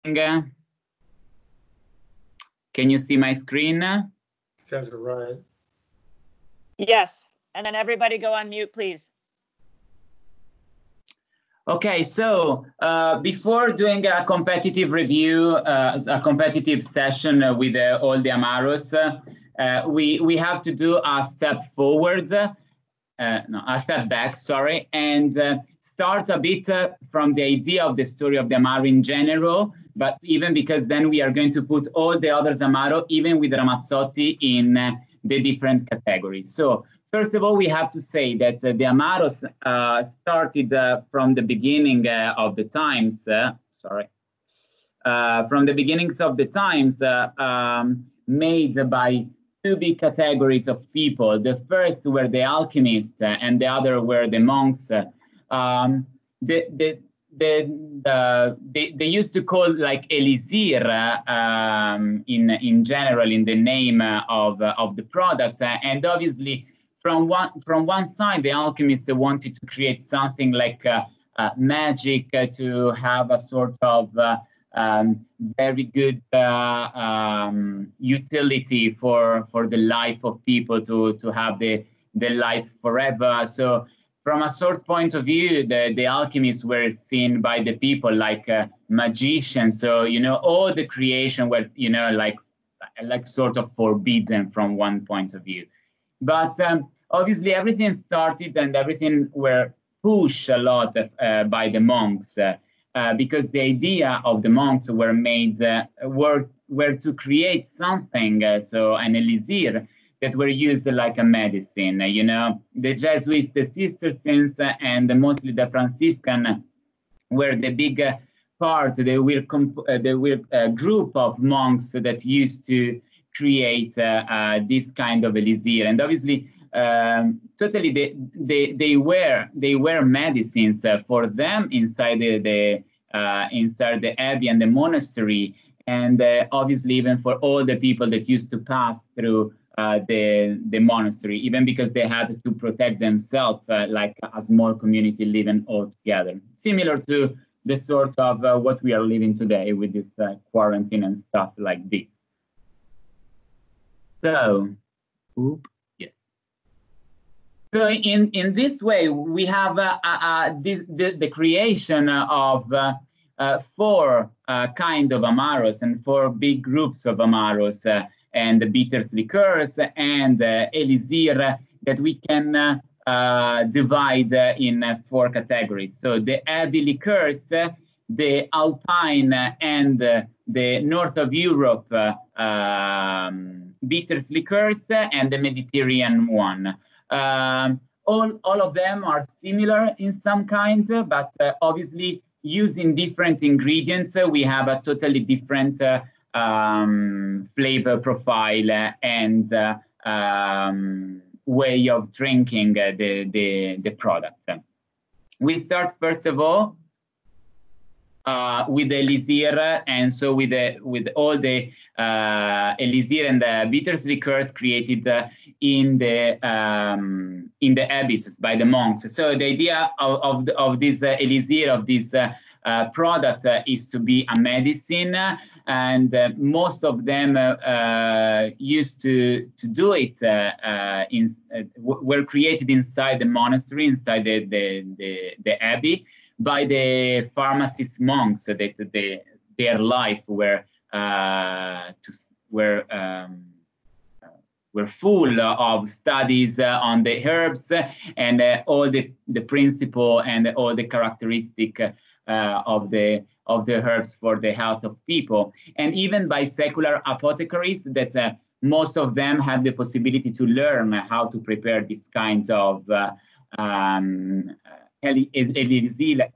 Can you see my screen? You guys are right. Yes, and then everybody go on mute, please. Okay, so before doing a competitive review, a competitive session with all the Amaros, we have to do a step forward, no, a step back, sorry, and start a bit from the idea of the story of the Amaro in general, but even because then we are going to put all the others Amaro, even with Ramazzotti, in the different categories. So first of all, we have to say that the Amaros started from the beginning of the times, from the beginnings of the times, made by two big categories of people. The first were the alchemists and the other were the monks. They used to call like Elisir in general in the name of the product, and obviously from one side the alchemists wanted to create something like magic, to have a sort of very good utility for the life of people, to have the life forever. So from a sort point of view, the alchemists were seen by the people like magicians. So, you know, all the creation were, you know, like sort of forbidden from one point of view. But obviously everything started and everything were pushed a lot by the monks, because the idea of the monks were made, were to create something, so an elixir, that were used like a medicine. You know, the Jesuits, the Cistercians, and mostly the Franciscan were the big part. They were a group of monks that used to create this kind of elixir, and obviously, totally, they were medicines for them inside the abbey and the monastery, and obviously even for all the people that used to pass through the monastery, even because they had to protect themselves like a small community living all together, similar to the sort of what we are living today with this quarantine and stuff like this. So, yes. So in this way, we have the creation of four kind of Amaros and four big groups of Amaros, and the bitters liqueurs and elixir, that we can divide in four categories. So the abbey liqueurs, the Alpine and the north of Europe bitters liqueurs, and the Mediterranean one. All of them are similar in some kind, but obviously using different ingredients, we have a totally different flavor profile and way of drinking the product. We start first of all with the elixir, and so with all the elixir and the bitters liqueurs created in the abbeys by the monks. So the idea of this elixir, of this product, is to be a medicine, and most of them used to do it were created inside the monastery, inside the abbey, by the pharmacist monks, that their life were full of studies on the herbs and all the principle and all the characteristic of the herbs for the health of people, and even by secular apothecaries that most of them had the possibility to learn how to prepare this kind of elixir,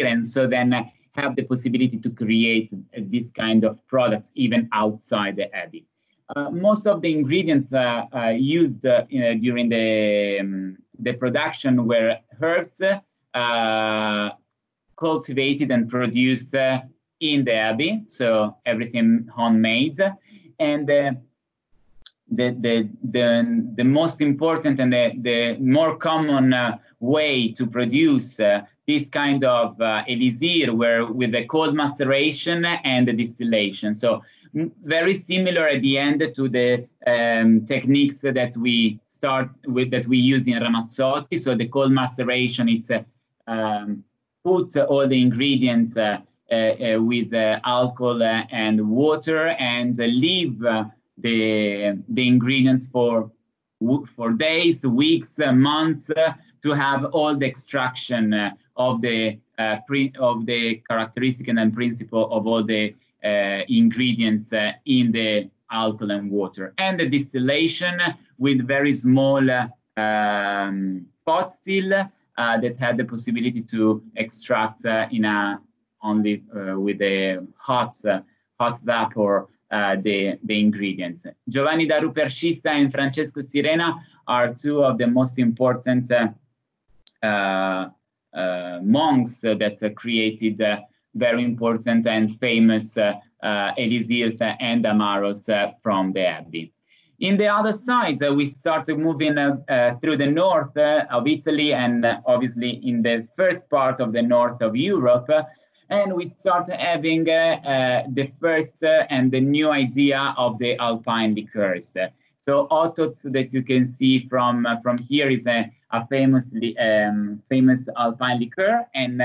and so then have the possibility to create this kind of products even outside the abbey. Most of the ingredients used during the production were herbs cultivated and produced in the abbey, so everything homemade, and the most important and the more common way to produce this kind of elixir where with the cold maceration and the distillation. So very similar at the end to the techniques that we start with, that we use in Ramazzotti. So the cold maceration, it's put all the ingredients with alcohol and water and leave the ingredients for days, weeks, months to have all the extraction of the characteristic and principle of all the ingredients in the alcohol and water, and the distillation with very small pot still that had the possibility to extract in a only with a hot vapor the ingredients. Giovanni da Rupercista and Francesco Sirena are two of the most important monks that created very important and famous elixirs and amaros from the abbey. In the other side, we started moving through the north of Italy and obviously in the first part of the north of Europe, and we started having the first and the new idea of the Alpine liqueurs. So Otots that you can see from here is a famous Alpine liqueur, and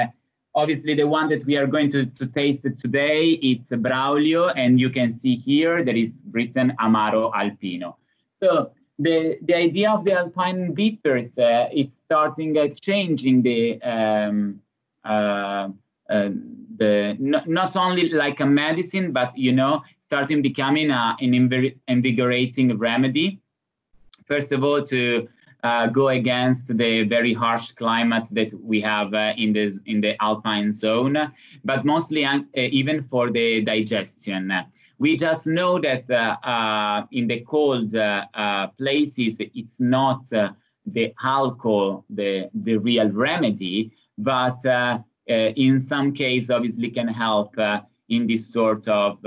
obviously the one that we are going to taste today, it's Braulio, and you can see here there is written Amaro Alpino. So the idea of the Alpine bitters, it's starting changing not only like a medicine, but starting becoming an invigorating remedy. First of all, to go against the very harsh climate that we have in the Alpine zone, but mostly even for the digestion. We just know that in the cold places, it's not the alcohol, the real remedy, but in some cases, obviously, can help in this sort of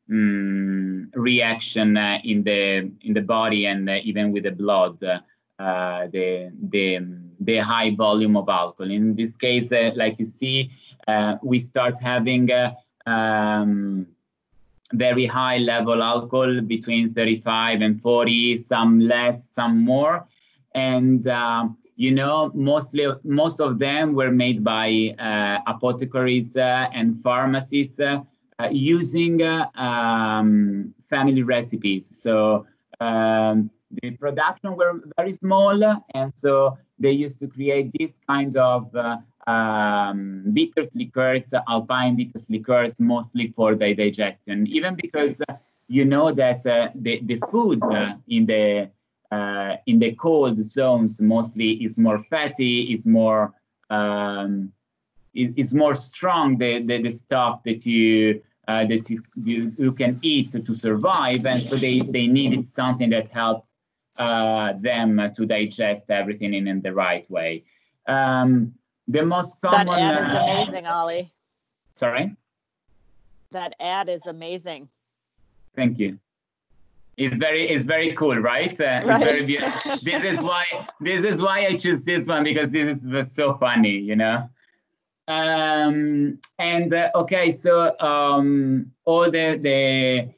reaction in the body and even with the blood. The high volume of alcohol. In this case, like you see, we start having very high level alcohol between 35 and 40, some less, some more. And, most of them were made by apothecaries and pharmacies using family recipes. So the production were very small, and so they used to create this kind of bitters liqueurs, Alpine bitters liqueurs, mostly for the digestion. Even because that the food in the cold zones mostly is more fatty, is more strong. The stuff that you can eat to survive, and so they needed something that helped them to digest everything in the right way. The most common. That ad is amazing, Ollie. Sorry. That ad is amazing. Thank you. It's very cool, right? Right. It's very beautiful. This is why I choose this one, because this is so funny, Okay, so all the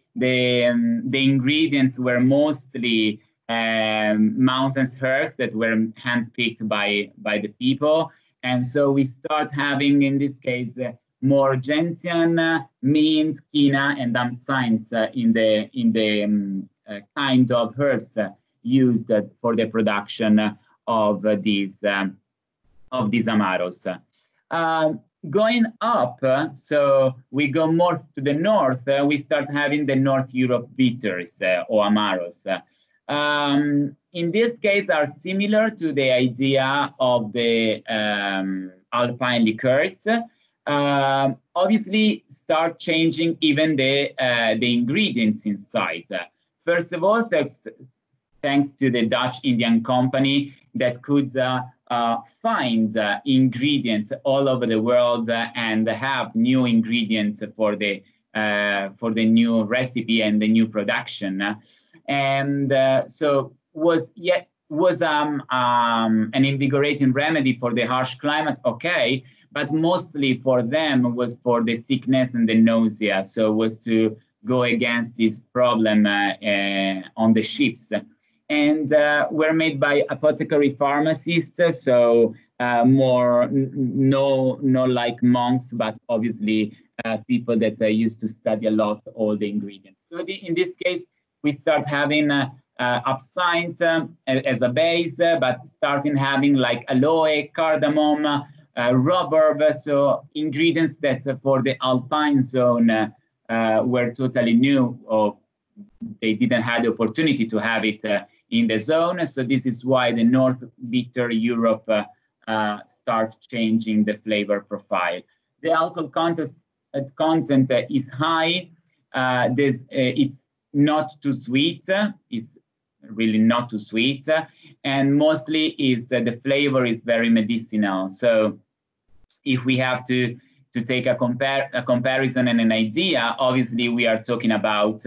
ingredients were mostly mountain herbs that were handpicked by the people, and so we start having, in this case, more gentian, mint, quina, and absinthe in the kind of herbs used for the production of these amaros. Going up, so we go more to the north, we start having the North Europe bitters or amaros. In this case, are similar to the idea of the Alpine liqueurs. Obviously, start changing even the ingredients inside. First of all, thanks to the Dutch Indian company that could find ingredients all over the world and have new ingredients for the new recipe and the new production, and so was an invigorating remedy for the harsh climate. Okay, but mostly for them was for the sickness and the nausea. So was to go against this problem on the ships. And were made by apothecary pharmacists, so no like monks, but obviously people that used to study a lot all the ingredients. So in this case, we start having absinthe as a base, but starting having like aloe, cardamom, rhubarb, so ingredients that for the alpine zone were totally new, or they didn't have the opportunity to have it in the zone. So this is why the North Bitter Europe starts changing the flavor profile. The alcohol content is high. It's not too sweet. It's really not too sweet, and mostly is the flavor is very medicinal. So if we have to take a comparison and an idea, obviously we are talking about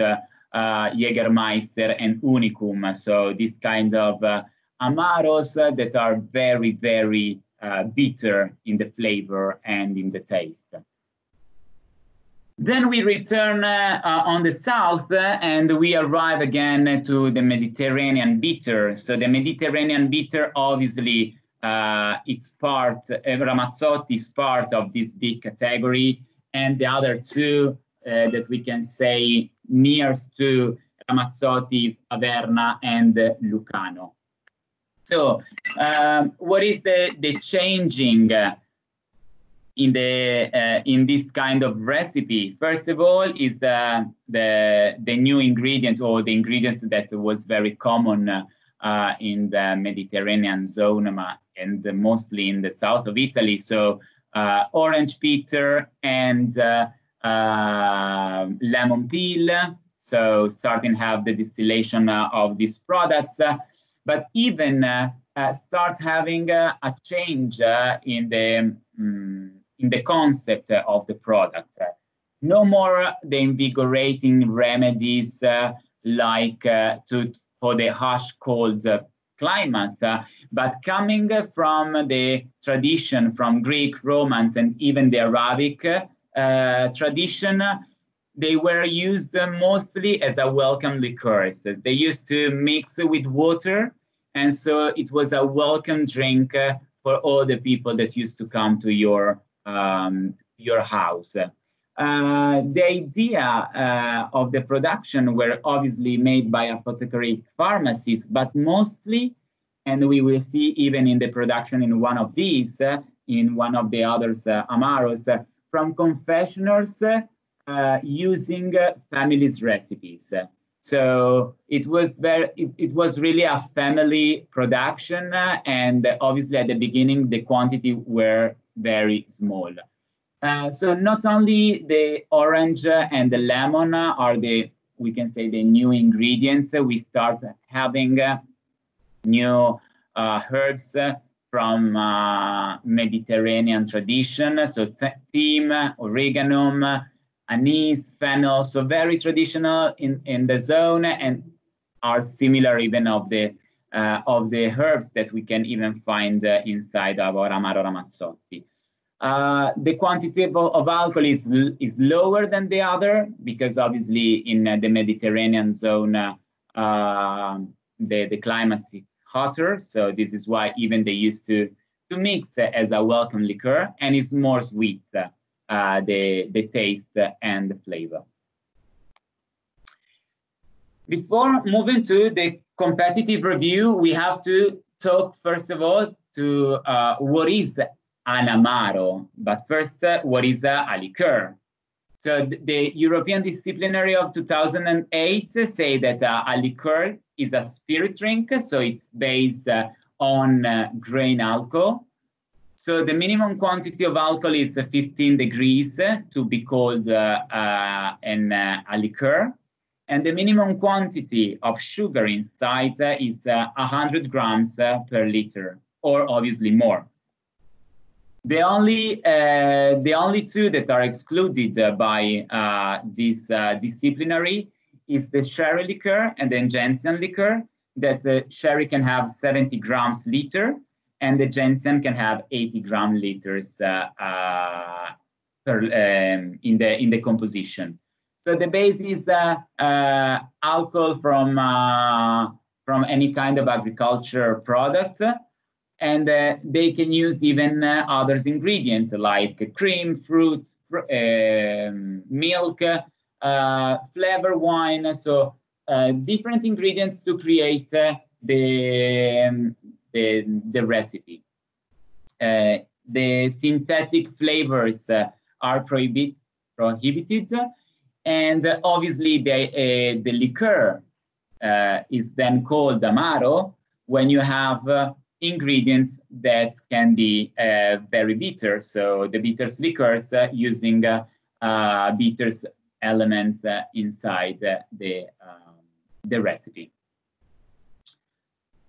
Jägermeister and Unicum. So this kind of Amaros that are very, very bitter in the flavor and in the taste. Then we return on the south and we arrive again to the Mediterranean bitter. So the Mediterranean bitter, obviously, it's part, Ramazzotti is part of this big category, and the other two that we can say nearest to Ramazzotti is Averna and Lucano. So what is the changing in this kind of recipe? First of all is the new ingredient, or the ingredients that was very common in the Mediterranean zone and mostly in the south of Italy. So orange bitter and lemon peel. So starting have the distillation of these products, but even start having a change in the concept of the product. No more the invigorating remedies like for the harsh cold climate, but coming from the tradition from Greek, Romance, and even the Arabic tradition, they were used mostly as a welcome liqueurs. They used to mix with water, and so it was a welcome drink for all the people that used to come to your house. The idea of the production were obviously made by apothecary pharmacists, but mostly, and we will see even in the production in one of these, in one of the others, Amaros, from confectioners using families' recipes. So it was really a family production, and obviously at the beginning the quantity were very small. So not only the orange and the lemon are we can say the new ingredients. We start having new herbs from Mediterranean tradition. So thyme, oregano, anise, fennel. So very traditional in the zone, and are similar even of the herbs that we can even find inside our Amaro Ramazzotti. The quantity of alcohol is lower than the other, because obviously in the Mediterranean zone, the climate is hotter. So this is why even they used to mix as a welcome liqueur, and it's more sweet, the taste and the flavor. Before moving to the competitive review, we have to talk first of all to what is an Amaro, but first, what is a liqueur? So the European Disciplinary of 2008 say that a liqueur is a spirit drink, so it's based on grain alcohol. So the minimum quantity of alcohol is 15 degrees to be called a liqueur. And the minimum quantity of sugar inside is 100 grams per liter, or obviously more. The only two that are excluded by this disciplinary is the sherry liqueur and the Gentian liqueur, that sherry can have 70 grams liter, and the ginseng can have 80 gram liters in the composition. So the base is alcohol from any kind of agriculture product, and they can use even other ingredients like cream, fruit, milk, flavor wine. So different ingredients to create the recipe. The synthetic flavors are prohibited, and obviously the liqueur is then called Amaro when you have ingredients that can be very bitter. So the bitters liqueurs using bitters elements inside the recipe.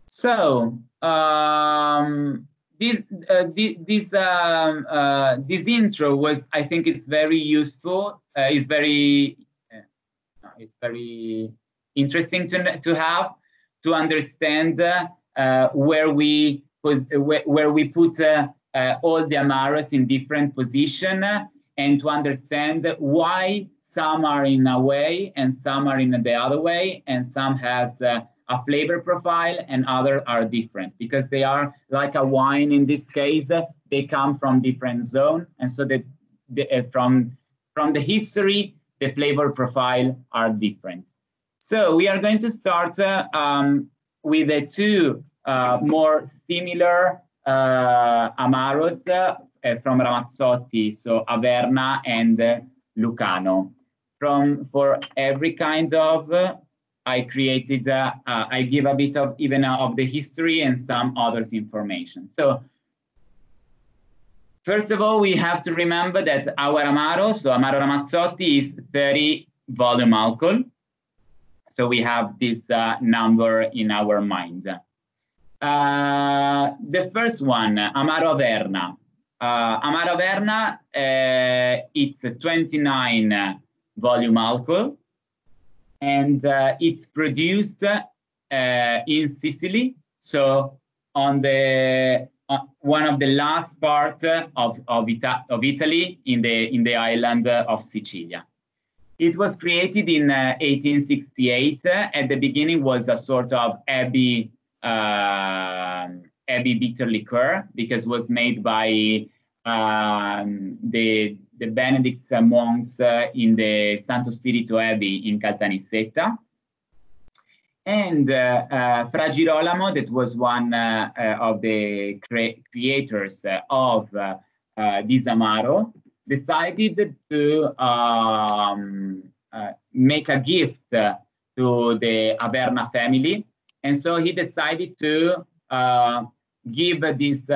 So this intro was, I think, it's very useful. It's very interesting to have to understand where we put all the Amaros in different position, and to understand why some are in a way and some are in the other way, and some has a flavor profile and other are different, because they are like a wine in this case. They come from different zone, and so that from the history, the flavor profile are different. So we are going to start with the two more similar Amaros from Ramazzotti, so Averna and Lucano. For every kind of, I created, I give a bit of even of the history and some others information. So first of all, we have to remember that our Amaro, so Amaro Ramazzotti, is 30 volume alcohol. So we have this number in our mind. The first one, Amaro Averna. Amaro Averna, it's a 29 volume alcohol, and it's produced in Sicily. So on the one of the last part of Italy in the island of Sicilia. It was created in 1868. At the beginning, was a sort of Abbey bitter liqueur, because it was made by the Benedict monks in the Santo Spirito Abbey in Caltanissetta. And Fra Girolamo, that was one of the creators of this Amaro, decided to make a gift to the Averna family, and so he decided to give this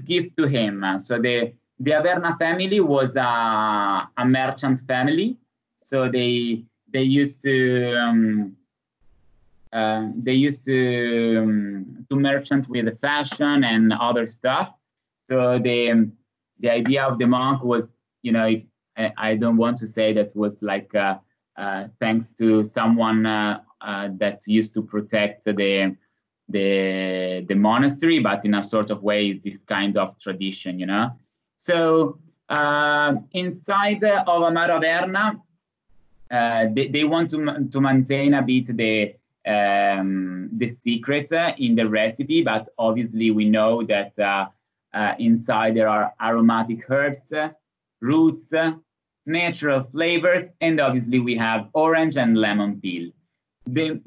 gift to him. So the Averna family was a merchant family, so they used to merchant with fashion and other stuff. So the idea of the monk was, you know, I don't want to say that was like thanks to someone that used to protect the monastery, but in a sort of way, this kind of tradition, you know. So inside of Amaro Averna, they want to maintain a bit the secret in the recipe, but obviously we know that inside there are aromatic herbs, roots, natural flavors, and obviously we have orange and lemon peel. The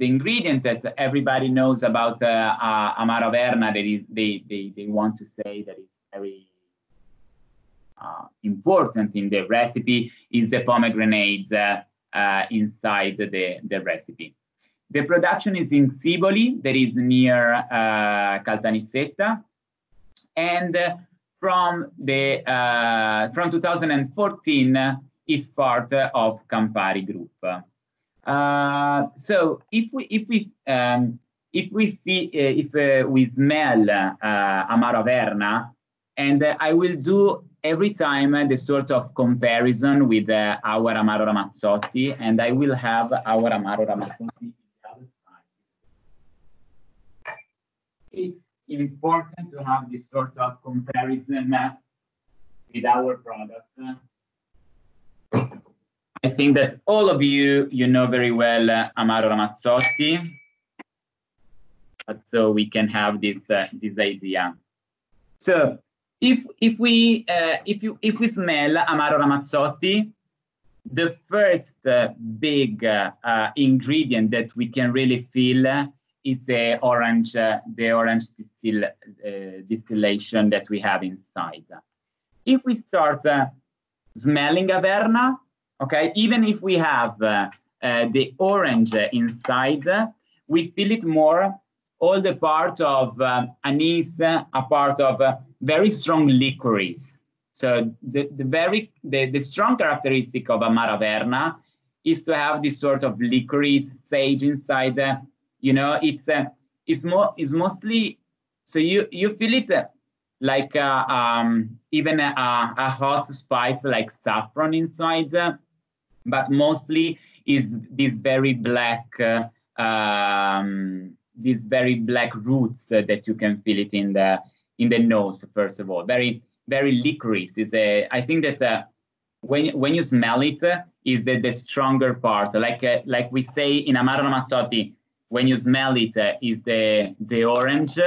ingredient that everybody knows about Amaro Averna, that is they want to say that it's very important in the recipe, is the pomegranate inside the recipe. The production is in Siboli, that is near Caltanissetta, and from 2014 is part of Campari Group. So if we smell Amaro Averna, and I will do every time the sort of comparison with our Amaro Ramazzotti, and I will have our Amaro Ramazzotti on the other side. it's important to have this sort of comparison with our products. I think that all of you know very well Amaro Ramazzotti, but so we can have this this idea. So if we smell Amaro Ramazzotti, the first big ingredient that we can really feel is the orange distillation that we have inside. If we start smelling Averna, okay, even if we have the orange inside, we feel it more, all the part of anise, a part of very strong licorice. So the strong characteristic of Amaro Averna is to have this sort of licorice sage inside. You know, it's mostly, so you feel it like even a hot spice like saffron inside, but mostly is this very black roots that you can feel it in the nose. First of all, very licorice is I think that when you smell it is the stronger part. Like we say in Amaro Ramazzotti, when you smell it is the orange,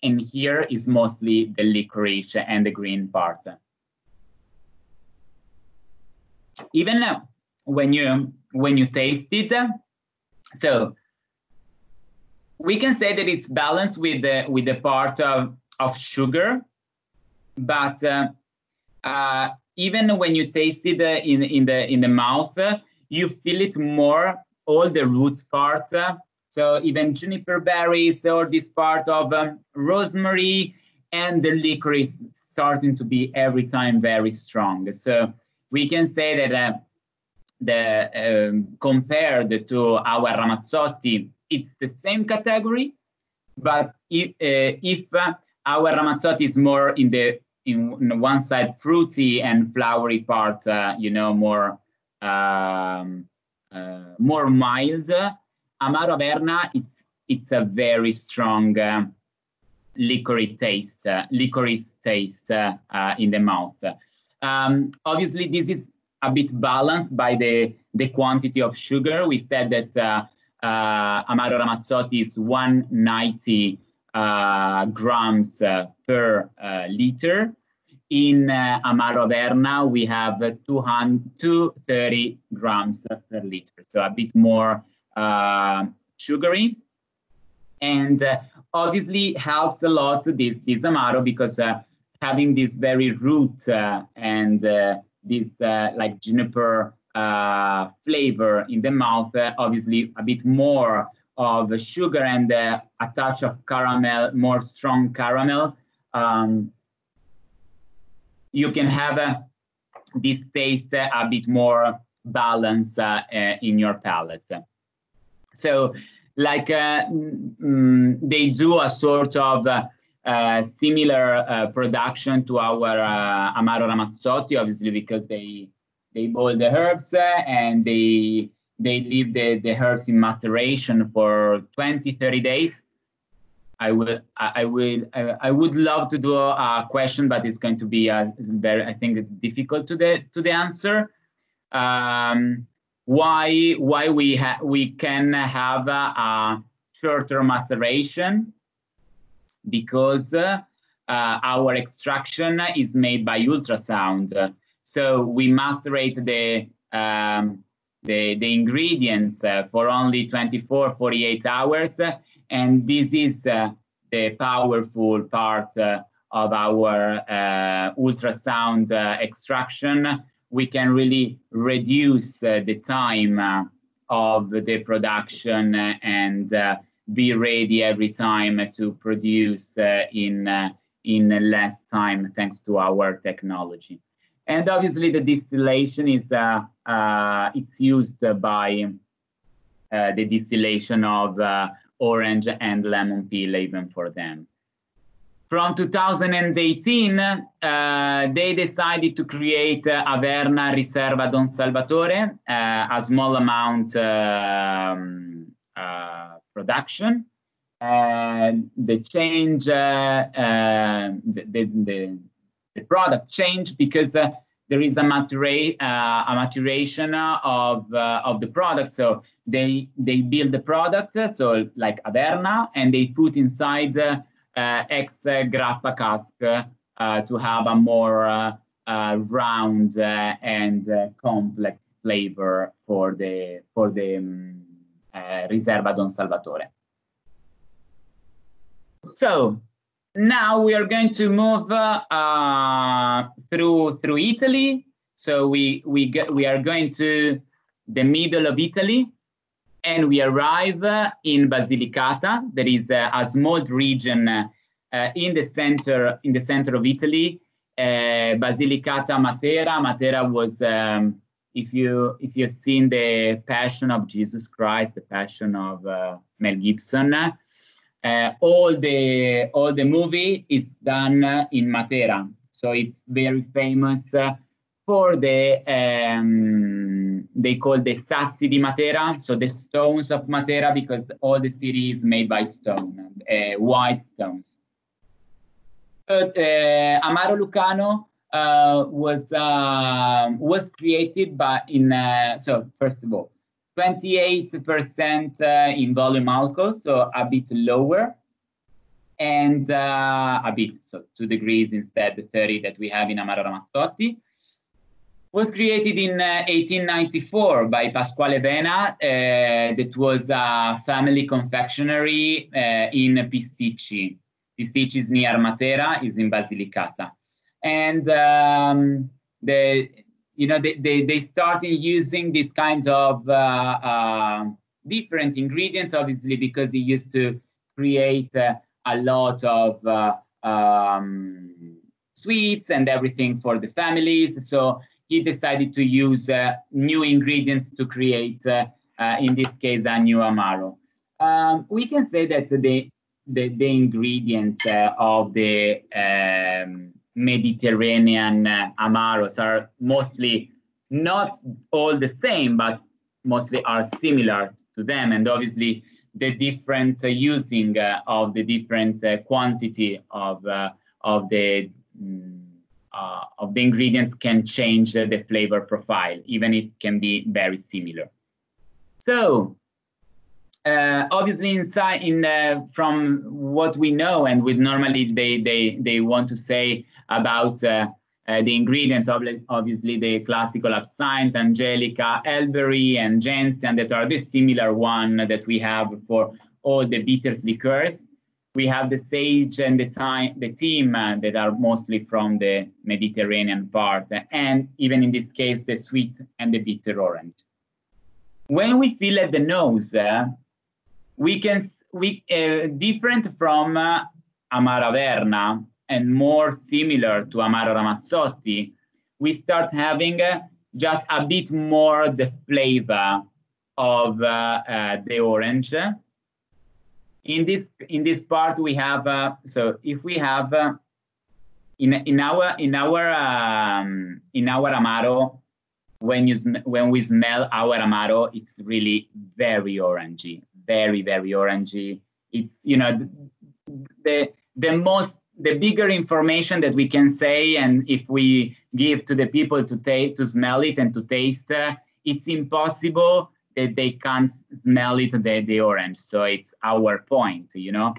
and here is mostly the licorice and the green part. Even when you taste it, so we can say that it's balanced with the part of sugar, but even when you taste it in the mouth, you feel it more, all the roots part. So even juniper berries or this part of rosemary, and the licorice starting to be every time very strong. So we can say that compared to our Ramazzotti, it's the same category, but if our Ramazzotti is more in one side fruity and flowery part, you know, more mild. Amaro Averna, it's a very strong licorice taste in the mouth. Obviously, this is a bit balanced by the quantity of sugar. We said that Amaro Ramazzotti is 190 grams per liter. In Amaro Averna, we have 230 grams per liter, so a bit more sugary, and obviously helps a lot this Amaro, because having this very root and this like juniper flavor in the mouth, obviously a bit more of sugar and a touch of caramel, more strong caramel. You can have this taste a bit more balanced in your palate. So like they do a sort of similar production to our Amaro Ramazzotti, obviously, because they boil the herbs and they leave the herbs in maceration for 20-30 days. I would love to do a question, but it's going to be very, I think, difficult to the answer. Why we can have a shorter maceration? Because our extraction is made by ultrasound. So we macerate the ingredients for only 24-48 hours, and this is the powerful part of our ultrasound extraction. We can really reduce the time of the production and be ready every time to produce in less time, thanks to our technology. And obviously, the distillation is it's used by the distillation of orange and lemon peel, even for them. From 2018, they decided to create Averna Riserva Don Salvatore, a small amount production. the change, the product changed because there is a maturation of the product. So they build the product, so like Averna, and they put inside ex grappa cask to have a more round and complex flavor for the Riserva Don Salvatore. So now we are going to move through Italy. So we are going to the middle of Italy, and we arrive in Basilicata. That is a small region in the center of Italy. Basilicata Matera. Matera was, if you've seen the Passion of Jesus Christ, the Passion of Mel Gibson. All the movie is done in Matera, so it's very famous for the they call the sassi di Matera, so the stones of Matera, because all the city is made by stone, white stones. But Amaro Lucano was created by so first of all, 28% in volume alcohol, so a bit lower, and a bit, so 2 degrees instead the 30 that we have in Amaro Ramazzotti. Was created in 1894 by Pasquale Bena. That was a family confectionery in Pisticci. Pisticci is near Matera, is in Basilicata, and they started using this kind of different ingredients, obviously, because he used to create a lot of sweets and everything for the families. So he decided to use new ingredients to create, in this case, a new Amaro. We can say that the ingredients of the Mediterranean Amaros are mostly not all the same, but mostly are similar to them. And obviously, the different using of the different quantity of the ingredients can change the flavor profile, even if it can be very similar. So obviously, from what we know, and with normally they want to say about the ingredients, obviously the classical absinthe, Angelica, Elberry, and Gentian, that are the similar one that we have for all the bitters liqueurs. We have the sage and the thyme that are mostly from the Mediterranean part, and even in this case, the sweet and the bitter orange. When we feel at the nose, we different from Amaro Averna and more similar to Amaro Ramazzotti, we start having just a bit more the flavor of the orange. In this part we have so if we have in our Amaro, when we smell our Amaro, it's really very orangey, very orangey. It's, you know, the bigger information that we can say, and if we give to the people to smell it and to taste, it's impossible that they can't smell it, the orange. So it's our point, you know.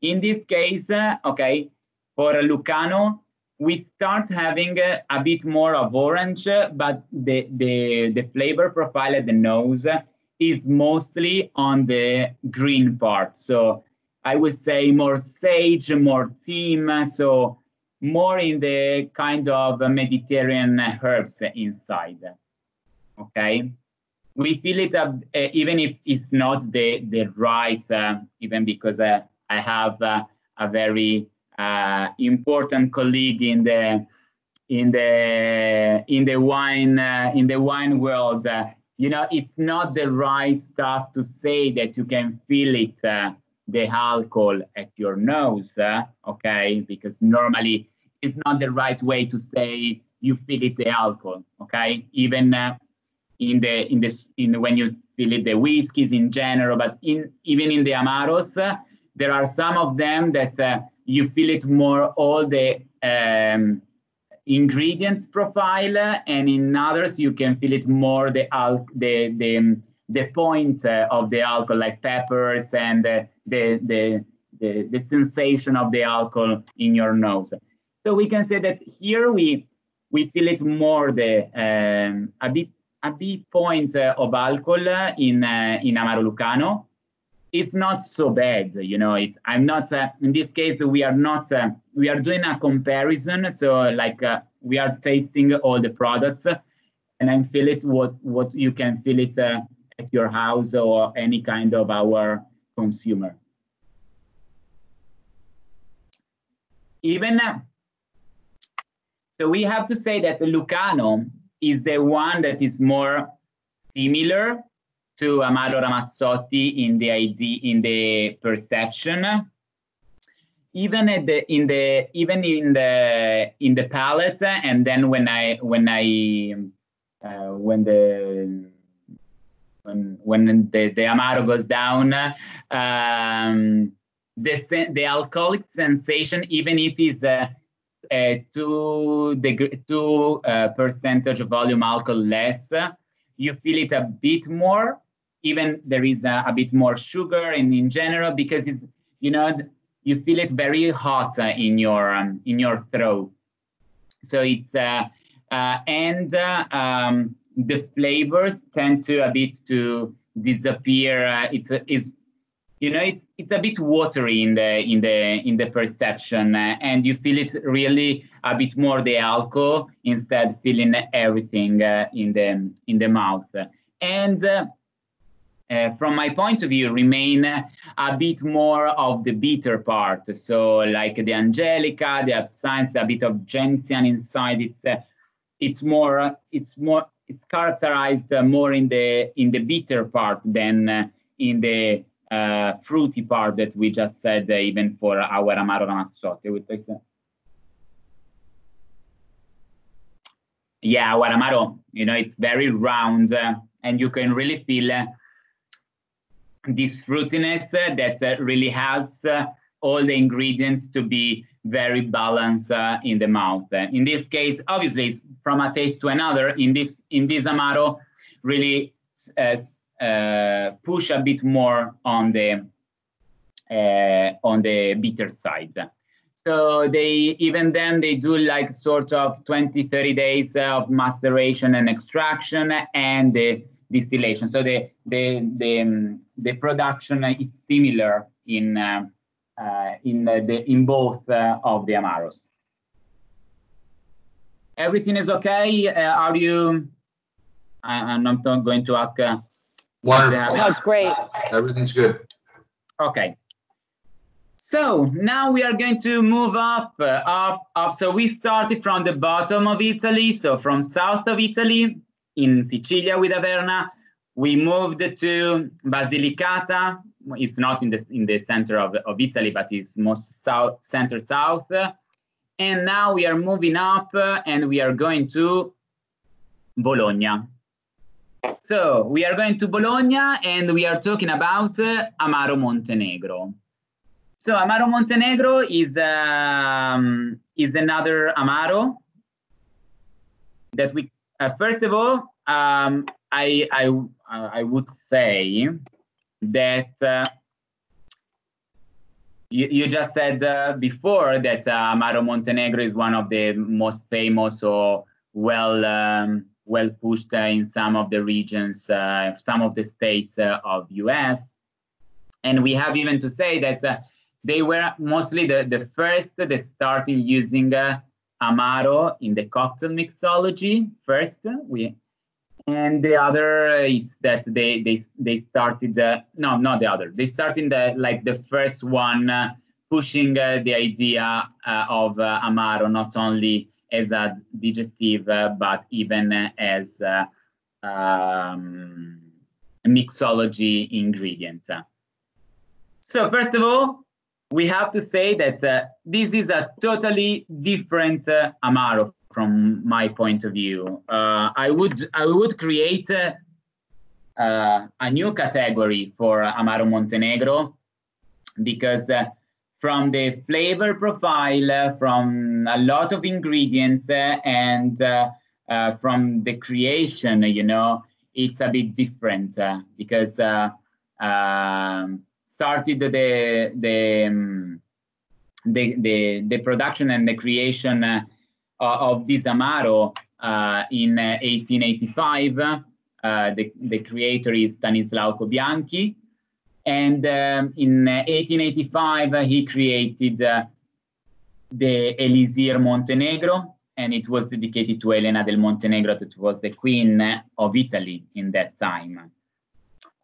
In this case, okay, for Lucano, we start having a bit more of orange, but the flavor profile at the nose is mostly on the green part. So I would say more sage, more thyme, so more in the kind of Mediterranean herbs inside, okay? We feel it even if it's not the right, even because I have a very important colleague in the wine world. You know, it's not the right stuff to say that you can feel it, the alcohol at your nose, okay? Because normally it's not the right way to say you feel it, the alcohol, okay? Even when you feel it, the whiskeys in general, but even in the Amaros, there are some of them that you feel it more all the ingredients profile, and in others you can feel it more the point of the alcohol, like peppers and the sensation of the alcohol in your nose. So we can say that here we feel it more the a bit point of alcohol in Amaro Lucano. It's not so bad, you know. I'm not in this case. We are not. We are doing a comparison. So like we are tasting all the products, and I feel it what you can feel it at your house or any kind of our consumer. Even so, we have to say that the Lucano is the one that is more similar to Amaro Ramazzotti in the idea, in the perception, even in the palate, and then when the Amaro goes down, the alcoholic sensation, even if it's 2% volume alcohol less, you feel it a bit more. Even there is a bit more sugar, and in general, because it's, you know, you feel it very hot in your throat. So it's the flavors tend to a bit to disappear. It's you know, it's a bit watery in the perception, and you feel it really a bit more the alcohol instead feeling everything in the mouth. And from my point of view, remain a bit more of the bitter part. So like the Angelica, the absinthe, a bit of gentian inside. It's characterized more in the bitter part than in the fruity part that we just said, even for our Amaro Ramazzotti. Yeah, our Amaro, you know, it's very round, and you can really feel this fruitiness that really helps all the ingredients to be very balanced in the mouth. In this case, obviously, it's from a taste to another. In this Amaro, really push a bit more on the bitter side. So they do like sort of 20-30 days of maceration and extraction and the distillation. So the production is similar in both of the Amaros. Everything is okay? Are you? I'm not going to ask. Wonderful. No, it's great. Everything's good. Okay. So now we are going to move up. So we started from the bottom of Italy, so from south of Italy, in Sicilia with Averna. We moved to Basilicata. It's not in the center of Italy, but it's most center-south. And now we are moving up, and we are going to Bologna. So we are going to Bologna, and we are talking about Amaro Montenegro. So Amaro Montenegro is another Amaro that we first of all, I would say that you just said before that Amaro Montenegro is one of the most famous or well pushed in some of the regions, some of the states of US. And we have even to say that they were mostly the first that started using Amaro in the cocktail mixology first. And the other, it's that they started no, not the other. They started the first one pushing the idea of Amaro not only as a digestive but even as a mixology ingredient. So first of all, we have to say that this is a totally different Amaro from my point of view. I would create a new category for Amaro Montenegro, because from the flavor profile, from a lot of ingredients, and from the creation, you know, it's a bit different because started the production and the creation of this Amaro in 1885. The creator is Stanislao Bianchi. And in 1885, he created the Elisir Montenegro, and it was dedicated to Elena del Montenegro, that was the queen of Italy in that time.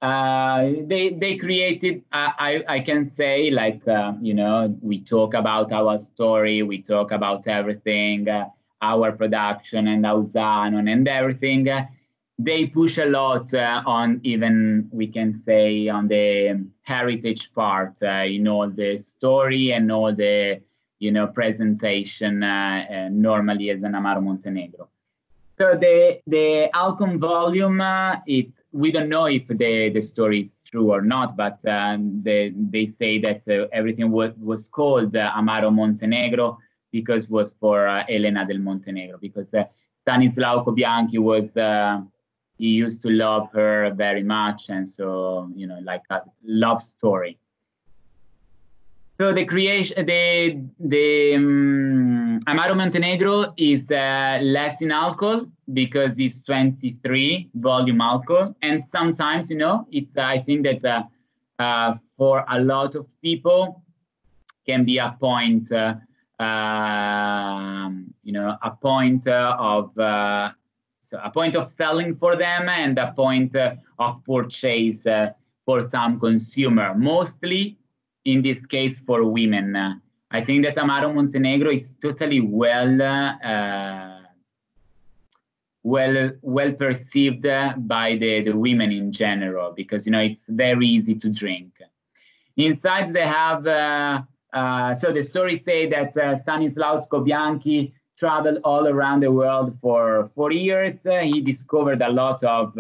They created, I can say, like, you know, we talk about our story, we talk about everything, our production and Ausano and everything. They push a lot on, even we can say, on the heritage part, in all the story and all the, you know, presentation normally as an Amaro Montenegro. So the alcohol volume, we don't know if the story is true or not, but they say that everything was called Amaro Montenegro because it was for Elena del Montenegro, because Stanislao Bianchi was, he used to love her very much, and so, you know, like a love story. So the creation, the Amaro Montenegro is less in alcohol because it's 23 volume alcohol, and sometimes, you know, it's, I think that for a lot of people can be a point, you know, a point of so a point of selling for them and a point of purchase for some consumer, mostly in this case for women. I think that Amaro Montenegro is totally well perceived by the women in general, because, you know, it's very easy to drink. Inside they have, so the stories say that Stanislaus Bianchi traveled all around the world for 4 years. He discovered a lot of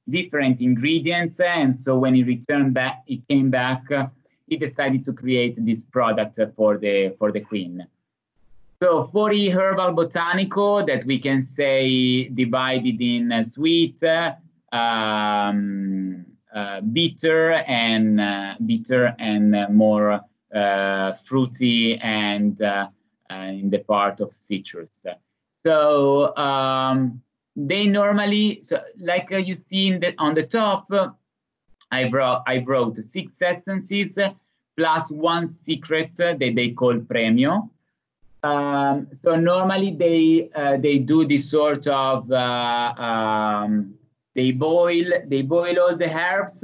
different ingredients, and so when he returned back, he came back, he decided to create this product for the queen. So 40 herbal botanico that we can say divided in sweet, bitter and more fruity, and in the part of citrus. So they normally, so like you see on the top, I wrote 6 essences plus 1 secret that they call premio. So normally they do this sort of they boil all the herbs,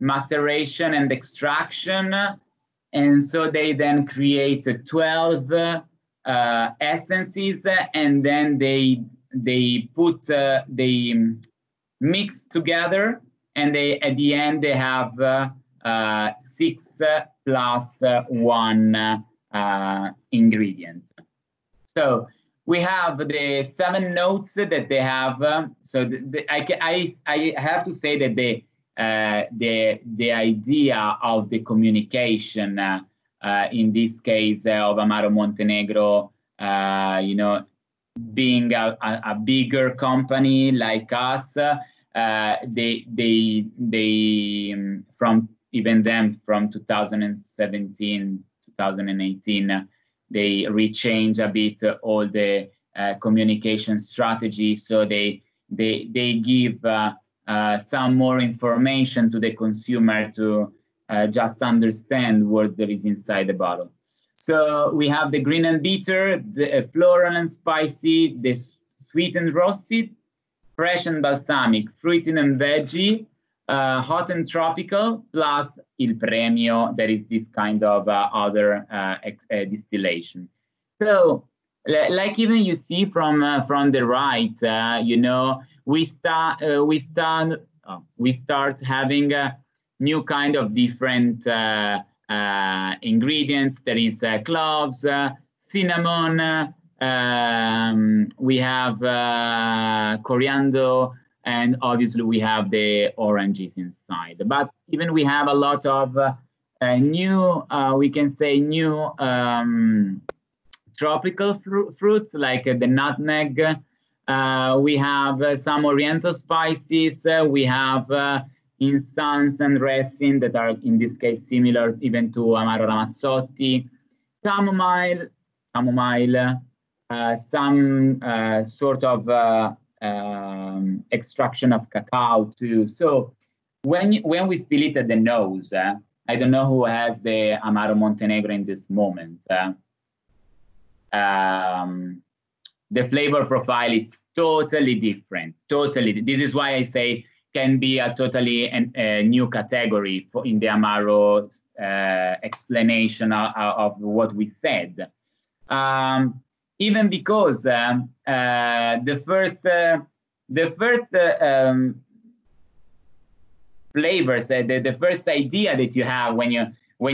maceration and extraction, and so they then create 12 essences, and then they mix together, and at the end they have 6 plus 1 ingredient. So we have the 7 notes that they have. So I have to say that the idea of the communication in this case of Amaro Montenegro, you know, being a bigger company like us, they from even them from 2017, 2018, they rechange a bit all the communication strategy. So they give some more information to the consumer to just understand what there is inside the bottle. So we have the green and bitter, the floral and spicy, the sweet and roasted, fresh and balsamic, fruity and veggie, hot and tropical, plus il premio, that is this kind of other distillation. So, like even you see from the right, you know, we start having new kind of different ingredients. There is cloves, cinnamon. We have coriander, and obviously we have the oranges inside. But even we have a lot of we can say new tropical fruits like the nutmeg. We have some oriental spices. We have incense and resin that are in this case similar even to Amaro Ramazzotti. Chamomile, some sort of extraction of cacao too. So when we feel it at the nose, I don't know who has the Amaro Montenegro in this moment. The flavor profile is totally different. Totally. This is why I say can be a totally new category in the Amaro explanation of what we said. Even because the first flavors, the first idea that you have when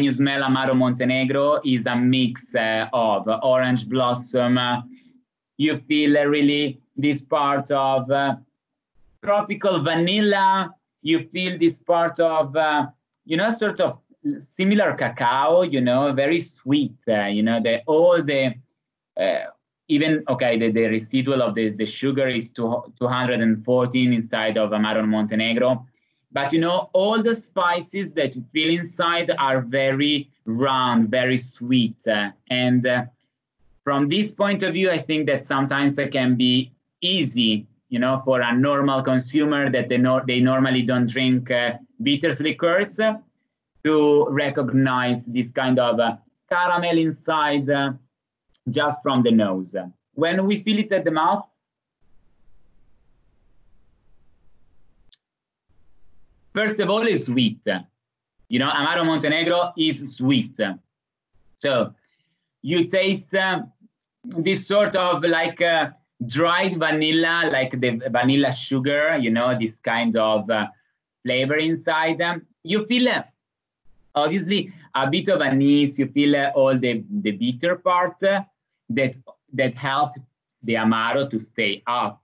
you smell Amaro Montenegro is a mix of orange blossom. You feel really this part of tropical vanilla. You feel this part of, sort of similar cacao, very sweet, even, okay, the residual of the sugar is 214 inside of Amaro Montenegro. But, all the spices that you feel inside are very round, very sweet. And from this point of view, I think that sometimes it can be easy, for a normal consumer that they normally don't drink bitters liqueurs to recognize this kind of caramel inside just from the nose. When we feel it at the mouth, first of all, it's sweet. Amaro Montenegro is sweet. So you taste this sort of like dried vanilla, like the vanilla sugar, this kind of flavor inside. You feel obviously a bit of anise. You feel all the bitter part that help the Amaro to stay up,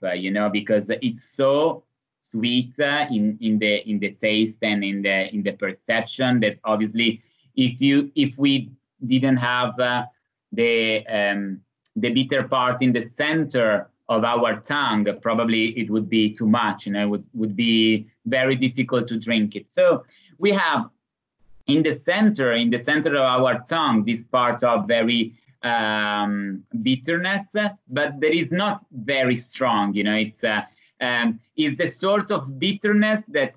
because it's so sweet in the taste and in the perception that obviously if we didn't have the bitter part in the center of our tongue, probably it would be too much, it would be very difficult to drink it. So we have in the center of our tongue this part of very bitterness, but that is not very strong. It's the sort of bitterness that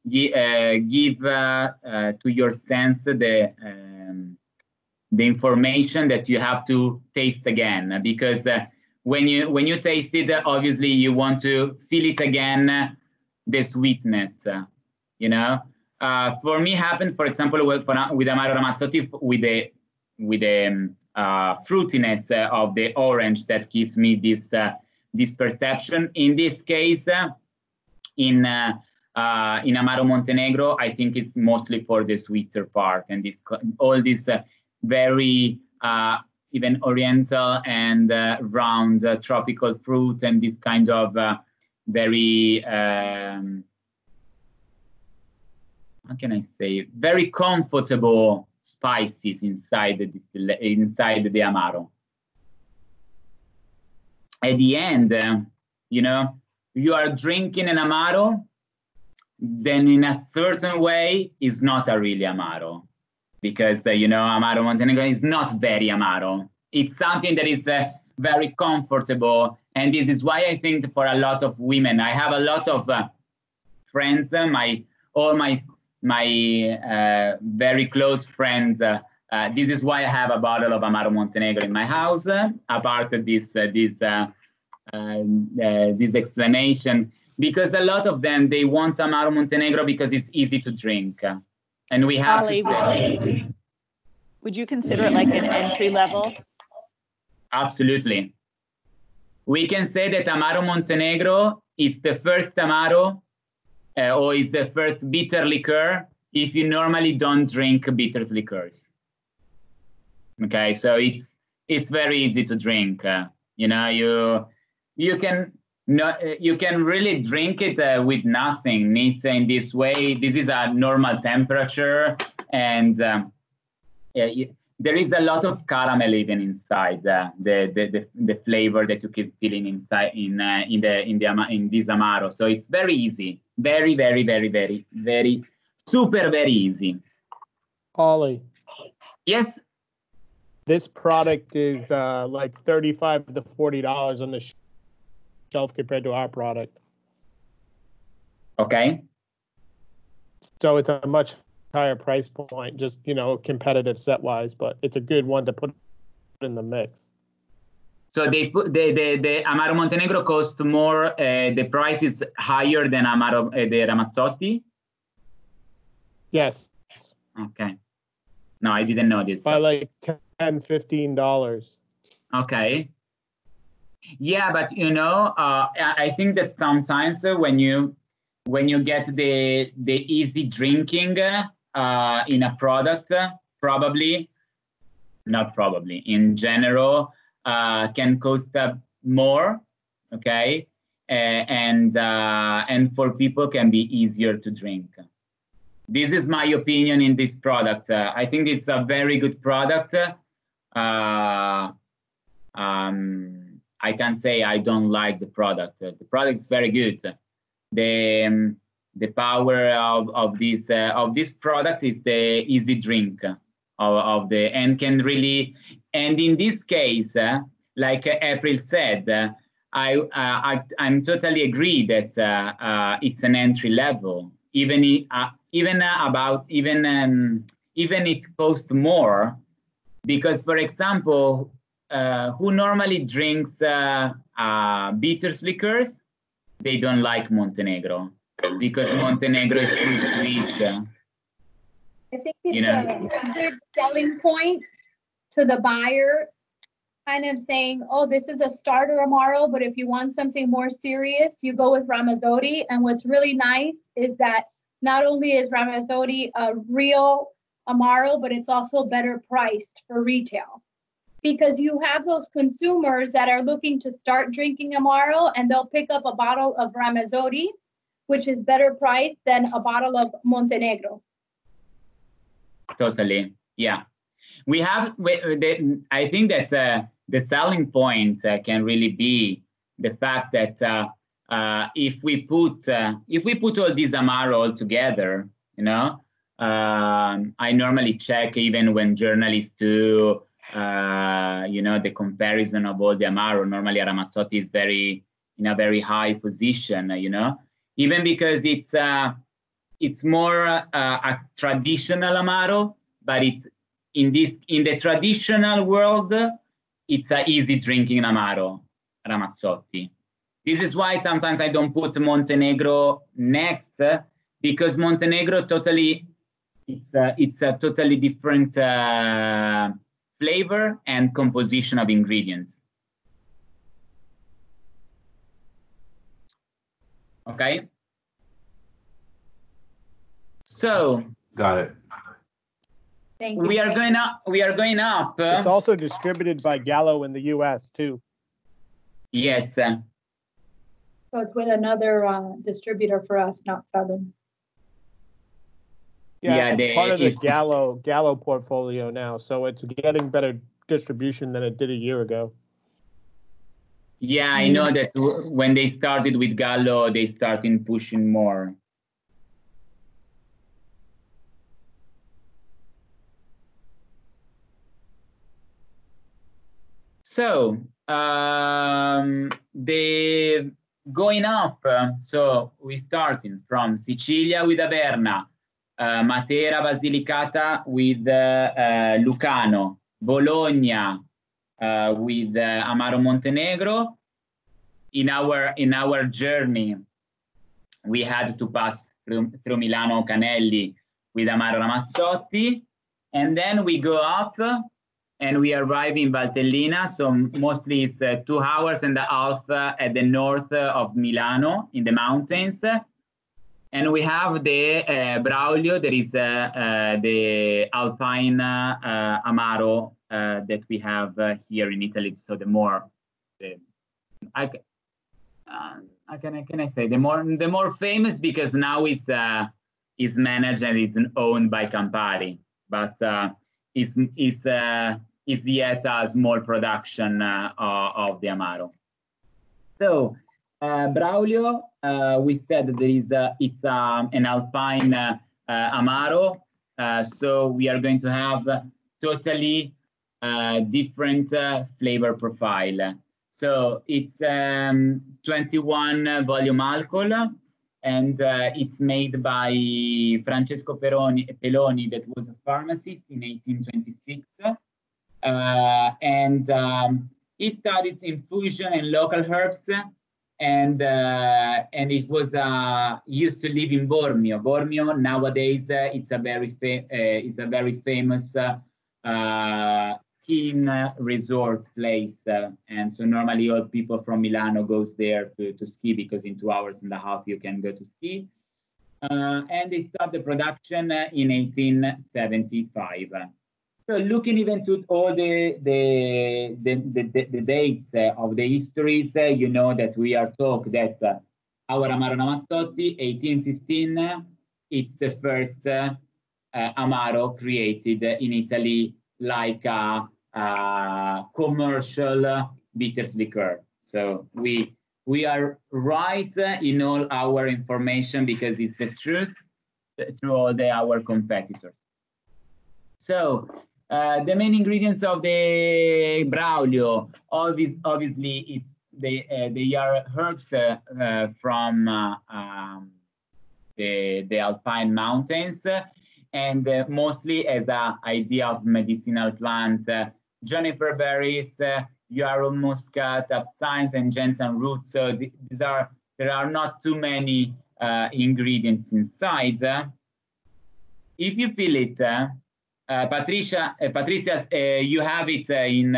give to your sense the information that you have to taste again, because when you taste it, obviously you want to feel it again, the sweetness. For me, happened, for example, with Amaro Ramazzotti, with the fruitiness of the orange that gives me this perception. In this case, in Amaro Montenegro, I think it's mostly for the sweeter part and all this very even oriental and round tropical fruit and this kind of very how can I say, very comfortable spices inside the Amaro. At the end, you are drinking an Amaro, then in a certain way, it's not a really Amaro. Because, Amaro Montenegro is not very Amaro. It's something that is very comfortable. And this is why I think for a lot of women, I have a lot of friends, all my very close friends. This is why I have a bottle of Amaro Montenegro in my house, apart of this explanation, because a lot lot they want Amaro Montenegro because it's easy to drink. And we have Ollie, to say, would you consider it like an entry level? Absolutely. We can say that Amaro Montenegro is the first Amaro or is the first bitter liqueur if you normally don't drink bitter liqueurs. Okay, so it's very easy to drink. You can really drink it with nothing. It's in this way. This is a normal temperature, and there is a lot of caramel even inside the flavor that you keep feeling inside in this Amaro. So it's very easy, very super very easy. Ollie, Yes. this product is like $35 to $40 on the shelf compared to our product. Okay. So it's a much higher price point, just, you know, competitive set wise, but it's a good one to put in the mix. So they put the Amaro Montenegro costs more. The price is higher than Amaro the Ramazzotti. Yes. Okay. No, I didn't know this. By like $10-15. Okay. Yeah, but you know, I think that sometimes when you get the easy drinking in a product, in general, can cost more, okay, and for people can be easier to drink. This is my opinion in this product. I think it's a very good product. I can say I don't like the product. The product is very good. The power of this product is the easy drink and can really, and in this case, like April said, I'm totally agree that it's an entry level, even if it costs more, because for example, who normally drinks bitters liqueurs, they don't like Montenegro because Montenegro is too sweet. I think it's a good selling point to the buyer, kind of saying, oh, this is a starter Amaro, but if you want something more serious, you go with Ramazzotti. And what's really nice is that not only is Ramazzotti a real Amaro, but it's also better priced for retail. Because you have those consumers that are looking to start drinking Amaro, and they'll pick up a bottle of Ramazzotti, which is better priced than a bottle of Montenegro. Totally, yeah. I think that the selling point can really be the fact that if we put all these Amaro all together, you know, I normally check even when journalists do. You know, the comparison of all the Amaro, normally Ramazzotti is in a very high position, you know, even because it's more a traditional Amaro, but it's in the traditional world, it's an easy drinking Amaro, Ramazzotti. This is why sometimes I don't put Montenegro next, because Montenegro totally, it's a totally different flavor and composition of ingredients. Okay. So Got it. Thank you. we are going up. It's also distributed by Gallo in the US too. Yes. So it's with another distributor for us, not Southern. Yeah, it's part of the Gallo portfolio now, so it's getting better distribution than it did a year ago. Yeah, I know that when they started with Gallo, they started pushing more. So the going up. So we starting from Sicilia with Averna, Matera Basilicata with Lucano, Bologna with Amaro Montenegro. In our journey, we had to pass through Milano Canelli with Amaro Ramazzotti, and then we go up and we arrive in Valtellina. So mostly it's 2 hours and a half at the north of Milano in the mountains. And we have the Braulio, there is the Alpine Amaro that we have here in Italy. So the more, how can I say, the more famous, because now it's managed and is owned by Campari. but it's yet a small production of the Amaro. So Braulio, we said that there is it's an Alpine Amaro, so we are going to have totally different flavor profile. So it's 21 volume alcohol, and it's made by Francesco Peloni, that was a pharmacist in 1826. And he studied infusion and local herbs, and it was used to live in Bormio. Bormio nowadays it's a very famous skiing resort place, and so normally all people from Milano goes there to ski, because in 2.5 hours you can go to ski. And they start the production in 1875. So looking even to all the dates of the histories, you know that we are talking that our Amaro Ramazzotti, 1815, it's the first Amaro created in Italy, like a commercial bitters liqueur. So we are right in all our information, because it's the truth through all our competitors. So the main ingredients of the Braulio, obviously, it's they are herbs from the Alpine mountains, and mostly as an idea of medicinal plant, juniper berries, yarrow muscat, absinthe, and ginseng roots. So there are not too many ingredients inside. If you feel it, Patricia, you have it in.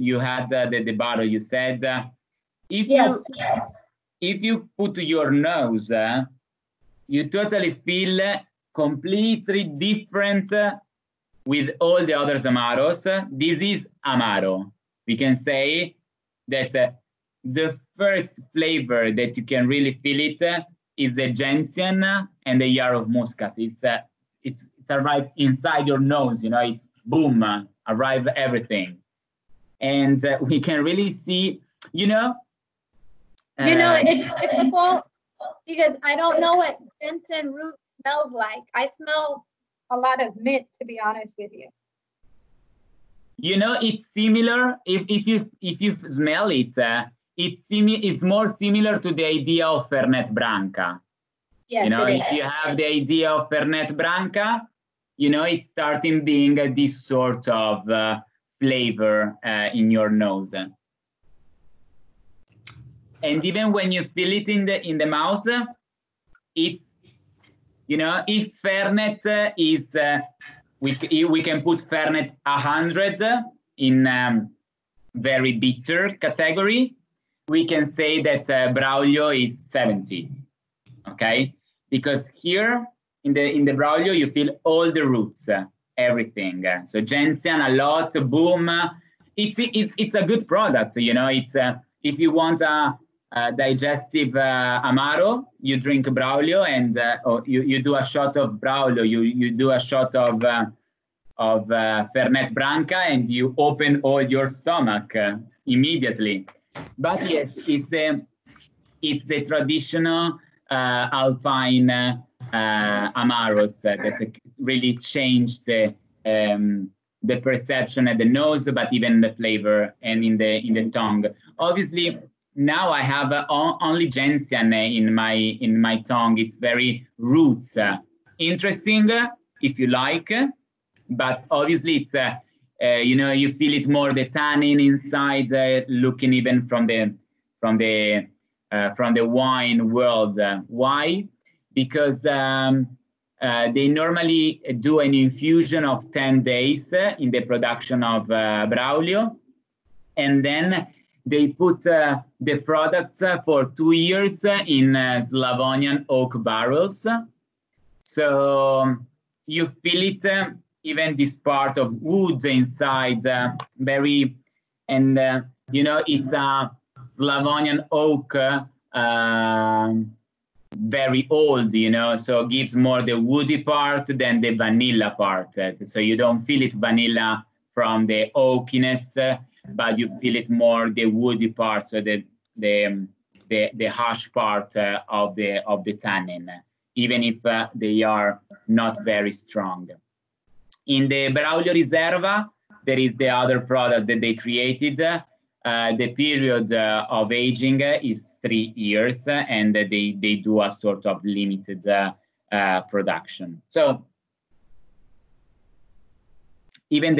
You had the bottle. You said if you put your nose, you totally feel completely different with all the other Amaros. This is Amaro. We can say that the first flavor that you can really feel it is the gentian and the yarrow muscat. It's arrived inside your nose, you know, it's boom, arrive everything. And we can really see, you know. It's difficult because I don't know what ginseng root smells like. I smell a lot of mint, to be honest with you. You know, it's similar. If you smell it, it's more similar to the idea of Fernet Branca. Yes, you know, it if is. you have the idea of Fernet Branca, you know, it's starting being this sort of flavor in your nose. And even when you feel it in the mouth, it's, you know, if Fernet is, we can put Fernet 100 in very bitter category. We can say that Braulio is 70. Okay, because here in the Braulio you feel all the roots, everything. So gentian a lot, boom. It's a good product, you know. It's if you want a digestive Amaro, you drink Braulio, and or you do a shot of Braulio, you do a shot of Fernet Branca, and you open all your stomach immediately. But yes, it's the traditional Alpine Amaros that really changed the perception at the nose, but even the flavor and in the tongue. Obviously, now I have only gentian in my tongue. It's very roots, interesting if you like, but obviously it's you know, you feel it more the tannin inside, looking even from the wine world. Why? Because they normally do an infusion of 10 days in the production of Braulio, and then they put the product for 2 years in Slavonian oak barrels. So you feel it, even this part of wood inside, very, and you know, it's a Slavonian oak very old, you know, so gives more the woody part than the vanilla part. So you don't feel it vanilla from the oakiness, but you feel it more the woody part, so the harsh part of the tannin, even if they are not very strong. In the Braulio Riserva, there is the other product that they created. The period of aging is 3 years, and they do a sort of limited production. So even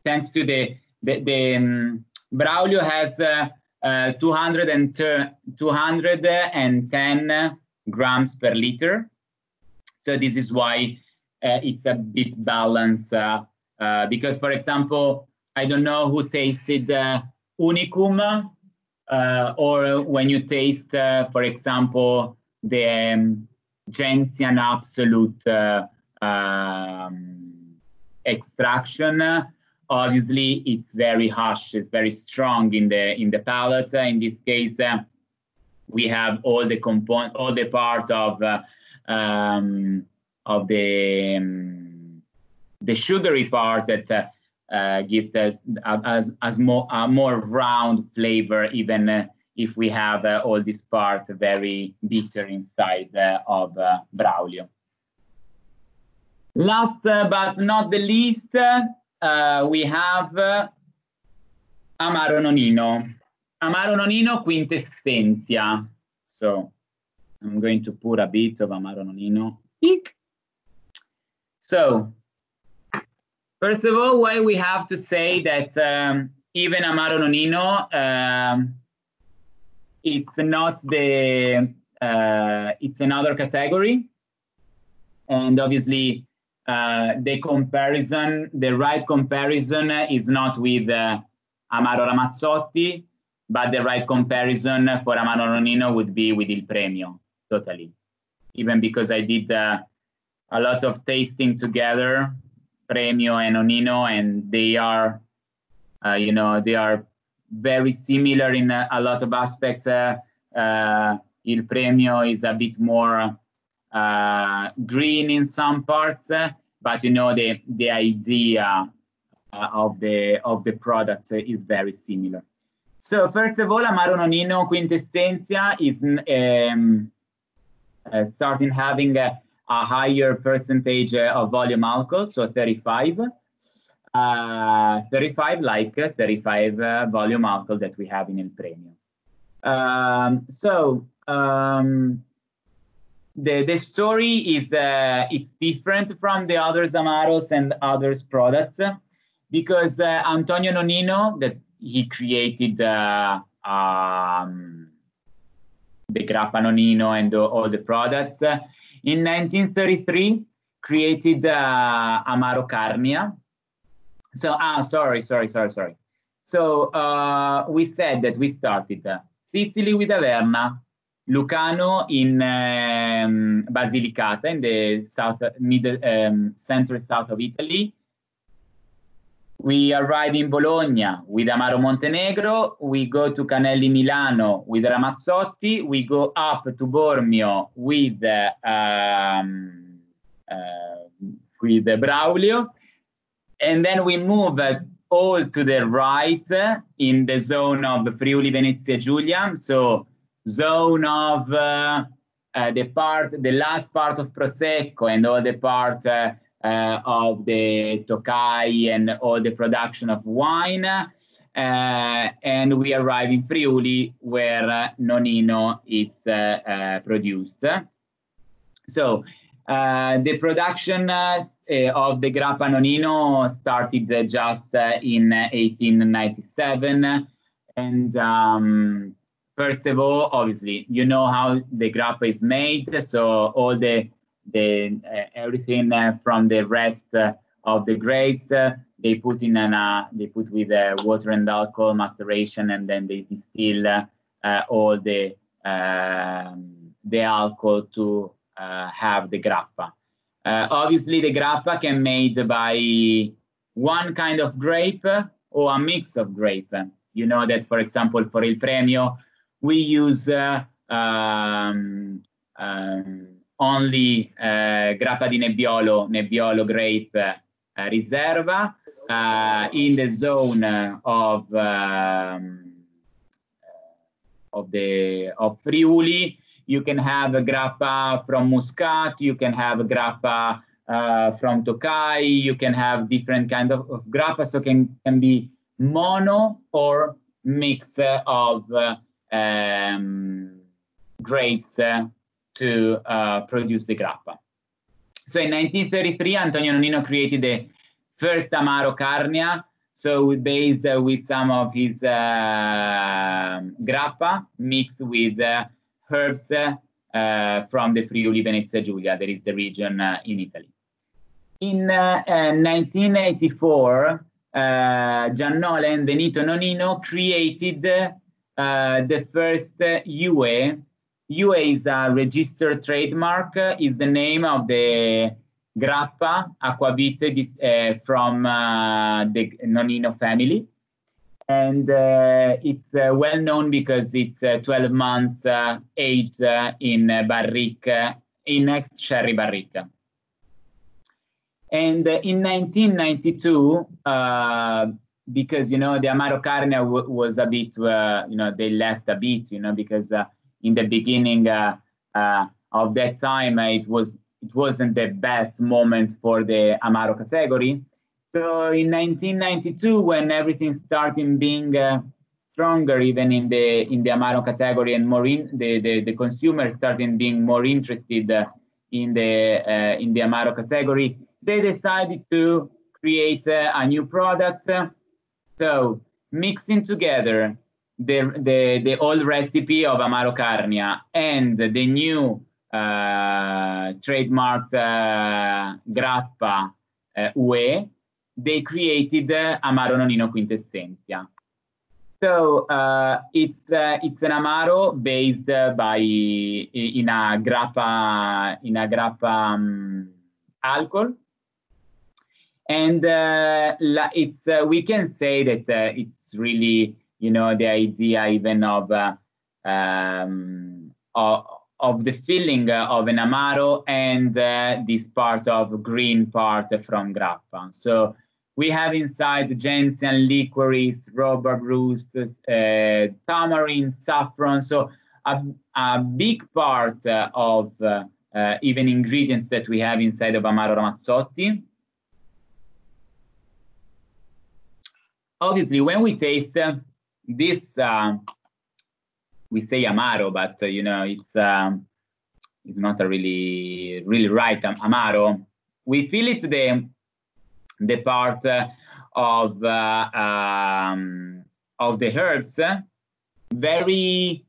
thanks to the Braulio has 210 grams per liter. So this is why it's a bit balanced, because, for example, I don't know who tasted Unicum, or when you taste, for example, the Gentian Absolute extraction. Obviously, it's very harsh. It's very strong in the palate. In this case, we have all the component, all the part of the sugary part that gives that as more round flavor, even if we have all this part very bitter inside of Braulio. Last but not the least, we have Amaro Nonino. Amaro Nonino Quintessenza. So I'm going to put a bit of Amaro Nonino. So first of all, why we have to say that even Amaro Nonino, it's not the, it's another category. And obviously, the right comparison is not with Amaro Ramazzotti, but the right comparison for Amaro Nonino would be with Il Premio, totally. Even because I did a lot of tasting together, Premio and Nonino, and they are, you know, they are very similar in a lot of aspects. Il Premio is a bit more green in some parts, but you know the idea of the product is very similar. So first of all, Amaro Nonino Quintessenza is starting having a higher percentage of volume alcohol, so 35. 35 like 35 volume alcohol that we have in Il Premio. The story is it's different from the other Amaros and others products, because Antonio Nonino, that he created the Grappa Nonino and all the products, in 1933 created Amaro Carmia. So, sorry. So we said that we started Sicily with Averna, Lucano in Basilicata, in the center south of Italy. We arrive in Bologna with Amaro Montenegro. We go to Canelli Milano with Ramazzotti. We go up to Bormio with Braulio. And then we move all to the right in the zone of the Friuli Venezia Giulia. So zone of the last part of Prosecco and all the part of the Tokai and all the production of wine. And we arrive in Friuli where Nonino is produced. So the production of the Grappa Nonino started just in 1897. And first of all, obviously, you know how the grappa is made. So all the everything from the rest of the grapes, they put in with water and alcohol maceration, and then they distill all the alcohol to have the grappa. Obviously, the grappa can be made by one kind of grape or a mix of grape. You know that, for example, for Il Premio, we use only grappa di Nebbiolo grape Riserva. In the zone of Friuli, you can have a grappa from Muscat, you can have a grappa from Tokai, you can have different kind of grappa, so can be mono or mix of grapes to produce the grappa. So in 1933, Antonio Nonino created the first Amaro Carnia, so based with some of his grappa mixed with herbs from the Friuli Venezia Giulia, that is the region in Italy. In 1984, Giannone and Benito Nonino created the first UE. UE is a registered trademark, is the name of the grappa Aquavite from the Nonino family. And it's well known because it's 12 months aged in barrique, in ex-sherry barrique. And in 1992, because, you know, the Amaro Carnia was a bit, you know, they left a bit, you know, because in the beginning of that time, it wasn't the best moment for the Amaro category. So in 1992, when everything started being stronger, even in the Amaro category, and more the consumers started being more interested in the Amaro category, they decided to create a new product. So mixing together the old recipe of Amaro Carnia and the new trademarked grappa UE, they created Amaro Nonino Quintessentia. So it's an Amaro based in a grappa alcohol, and we can say that it's really, you know, the idea even of the filling of an Amaro and this part of green part from grappa. So we have inside gentian, licorice, rhubarb roots, tamarind, saffron. So a big part of even ingredients that we have inside of Amaro Ramazzotti. Obviously, when we taste this, we say Amaro, but you know, it's not a really right Amaro. We feel it the part of the herbs, very,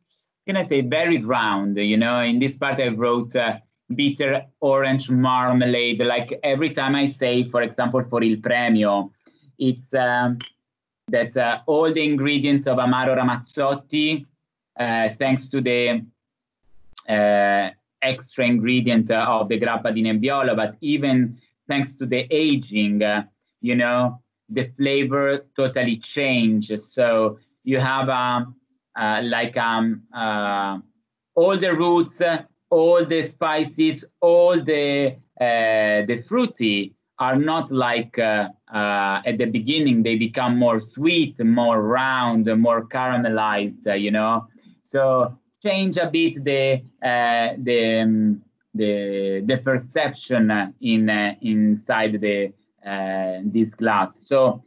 can I say, very round. You know, in this part I wrote bitter orange marmalade. Like every time I say, for example, for Il Premio, it's that all the ingredients of Amaro Ramazzotti, thanks to the extra ingredient of the grappa di Nebbiolo, but even thanks to the aging, you know, the flavor totally changes. So you have all the roots, all the spices, all the fruity are not like at the beginning. They become more sweet, more round, more caramelized, you know. So change a bit the perception inside this glass. So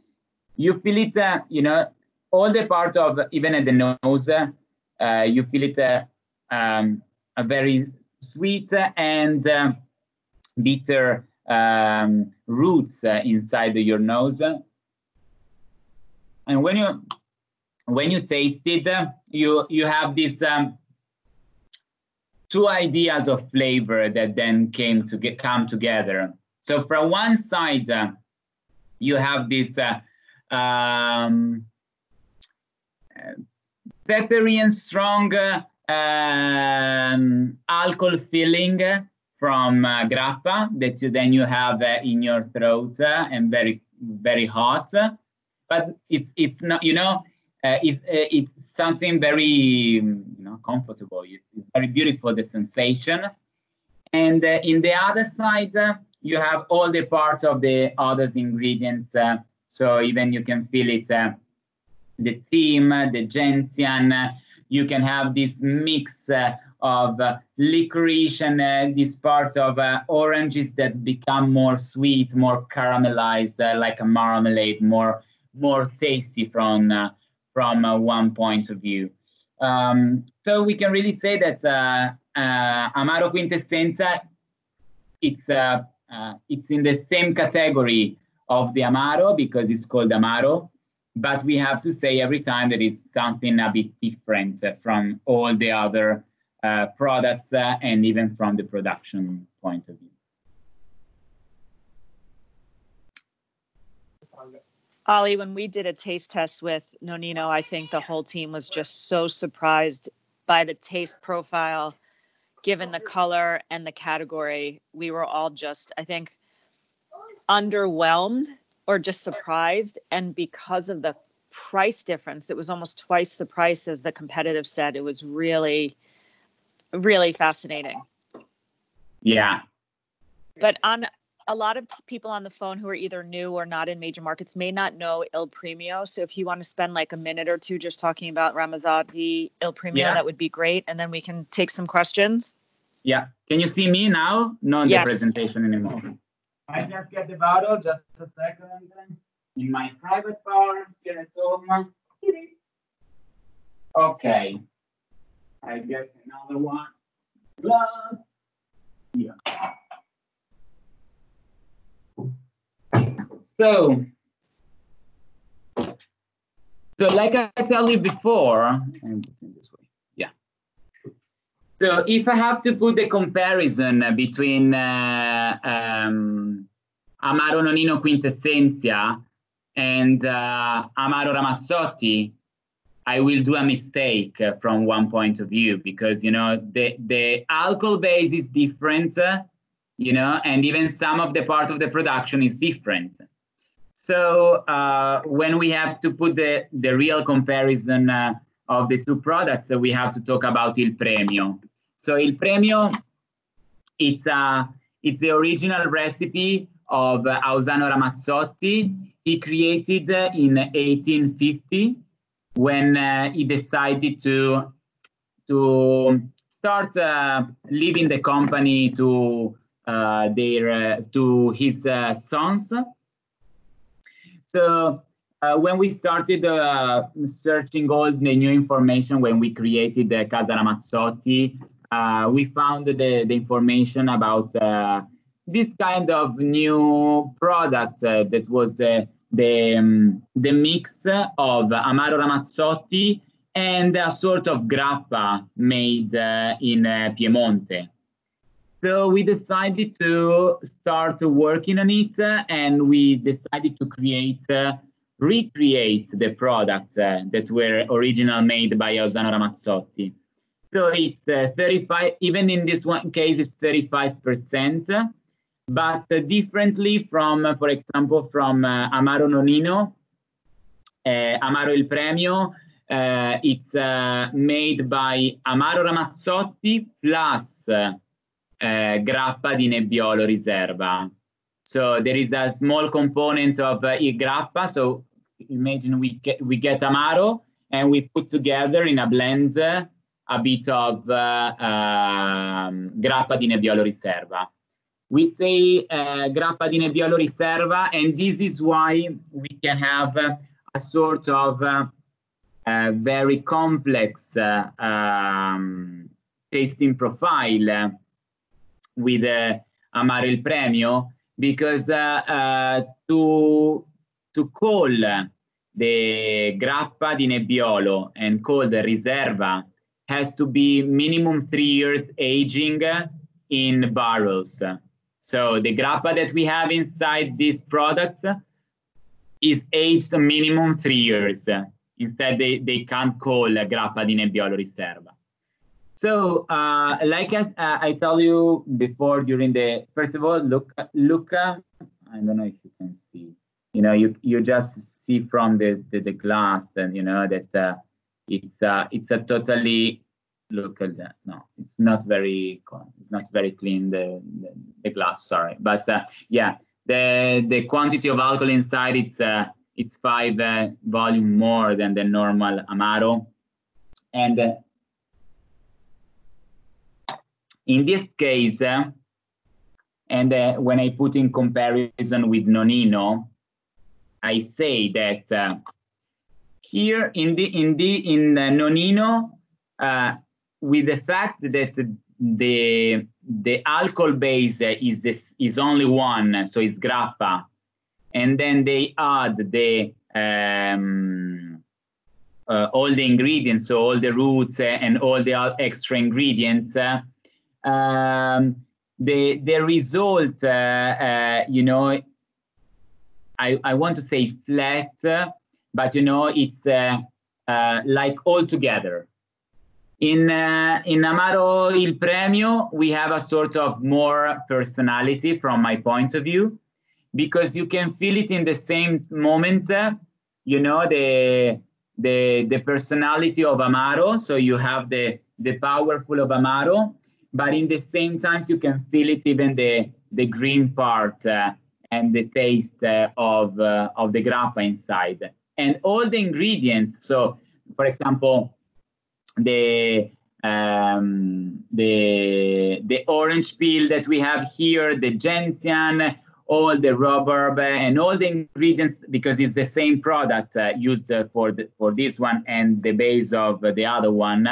you feel it, you know, all the part of, even at the nose, you feel it a very sweet and bitter roots inside your nose. And when you taste it, you have these two ideas of flavor that then come together. So from one side, you have this peppery and strong alcohol feeling from grappa that then you have in your throat and very, very hot. But it's not, you know, it's something very, you know, comfortable. It's very beautiful, the sensation. And in the other side, you have all the part of the other ingredients. So even you can feel it, the theme, the gentian. You can have this mix of licorice and this part of oranges that become more sweet, more caramelized, like a marmalade, more tasty from one point of view. So we can really say that Amaro Quintessenza, it's in the same category of the Amaro because it's called Amaro, but we have to say every time that it's something a bit different from all the other products and even from the production point of view. Ollie, when we did a taste test with Nonino, I think the whole team was just so surprised by the taste profile, given the color and the category. We were all just, I think, underwhelmed or just surprised. And because of the price difference, it was almost twice the price as the competitive set. It was really, really fascinating. Yeah. But on a lot of people on the phone who are either new or not in major markets may not know Il Premio. So if you want to spend like a minute or two just talking about Ramazzotti, Il Premio, that would be great. And then we can take some questions. Yeah. Can you see me now? Not the presentation anymore. I just get the bottle, just a second. In my private bar here at home. Okay. I get another one. Glass. Yeah. So like I tell you before, and this way, yeah. So if I have to put the comparison between Amaro Nonino Quintessenza and Amaro Ramazzotti, I will do a mistake from one point of view because, you know, the alcohol base is different, you know, and even some of the part of the production is different. So when we have to put the real comparison of the two products, we have to talk about Il Premio. So Il Premio, it's the original recipe of Ausano Ramazzotti. He created in 1850 when he decided to start leaving the company to his sons. So when we started searching all the new information, when we created the Casa Ramazzotti, we found the information about this kind of new product that was the mix of Amaro Ramazzotti and a sort of grappa made in Piemonte. So we decided to start working on it, and we decided to recreate the products that were originally made by Ausano Ramazzotti. So it's 35, even in this one case, it's 35%, but differently from, for example, from Amaro Nonino, Amaro Il Premio, it's made by Amaro Ramazzotti plus grappa di Nebbiolo Riserva. So there is a small component of grappa. So imagine we get Amaro and we put together in a blend a bit of grappa di Nebbiolo Riserva. We say grappa di Nebbiolo Riserva, and this is why we can have a sort of very complex tasting profile with Amaro Il Premio, because to call the grappa di Nebbiolo and call the Riserva has to be minimum 3 years aging in barrels. So the grappa that we have inside these products is aged minimum 3 years. Instead, they can't call grappa di Nebbiolo Riserva. So, like I told you before, during the first of all, Luca, I don't know if you can see. You know, you just see from the glass, and you know that it's a totally look at that. No, it's not very clean, the glass, sorry. But yeah, the quantity of alcohol inside, it's 5 volume more than the normal Amaro. And in this case, and when I put in comparison with Nonino, I say that here in Nonino, with the fact that the alcohol base is only one, so it's grappa, and then they add the all the ingredients, so all the roots and all the extra ingredients. The result, you know, I want to say flat, but you know, it's like all together. In Amaro Il Premio, we have a sort of more personality from my point of view, because you can feel it in the same moment, you know, the personality of Amaro. So you have the powerful of Amaro, but in the same time you can feel it even the green part and the taste of the grappa inside, and all the ingredients. So, for example, the orange peel that we have here, the gentian, all the rhubarb, and all the ingredients, because it's the same product used for this one and the base of the other one,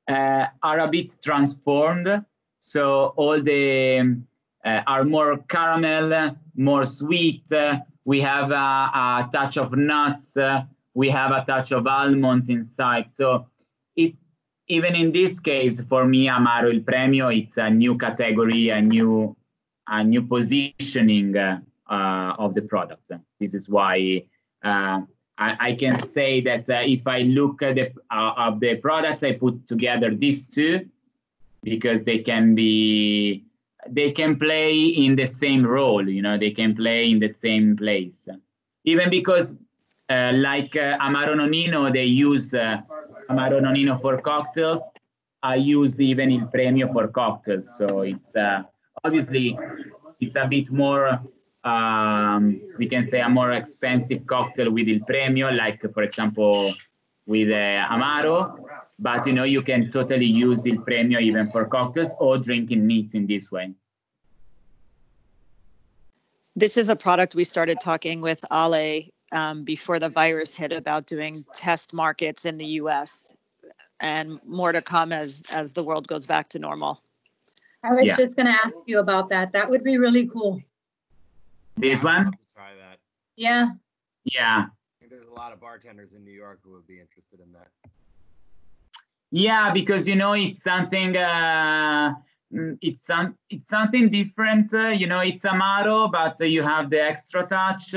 are a bit transformed. So all the are more caramel, more sweet. We have a touch of nuts. We have a touch of almonds inside. So even in this case, for me, Amaro Il Premio, it's a new category, a new positioning of the product. This is why I can say that if I look at the products, I put together these two, because they can play in the same role, you know, they can play in the same place. Even because like Amaro Nonino, they use Amaro Nonino for cocktails. I use even Il Premio for cocktails. So it's obviously it's a bit more, we can say a more expensive cocktail with Il Premio, like for example with Amaro. But you know, you can totally use Il Premio even for cocktails or drinking neat in this way. This is a product we started talking with Ale before the virus hit about doing test markets in the US, and more to come as the world goes back to normal. I was just going to ask you about that. That would be really cool. This one? Try that. Yeah. Yeah. I think there's a lot of bartenders in New York who would be interested in that. Yeah, because you know, it's something it's something different. You know, it's Amaro, but you have the extra touch,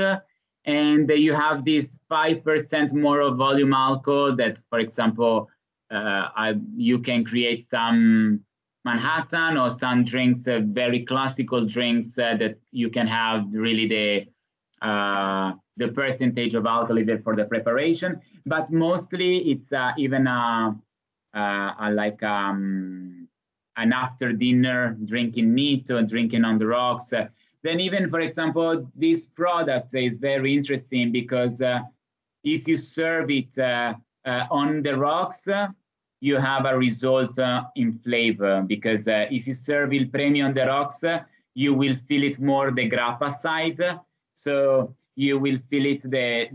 and you have this 5% more of volume alcohol that, for example, you can create some Manhattan or some drinks, very classical drinks that you can have really the percentage of alcohol even for the preparation. But mostly it's even like an after dinner drinking neat or drinking on the rocks. Then even, for example, this product is very interesting because if you serve it on the rocks, you have a result in flavor, because if you serve Il Premio on the rocks, you will feel it more the grappa side. So you will feel it the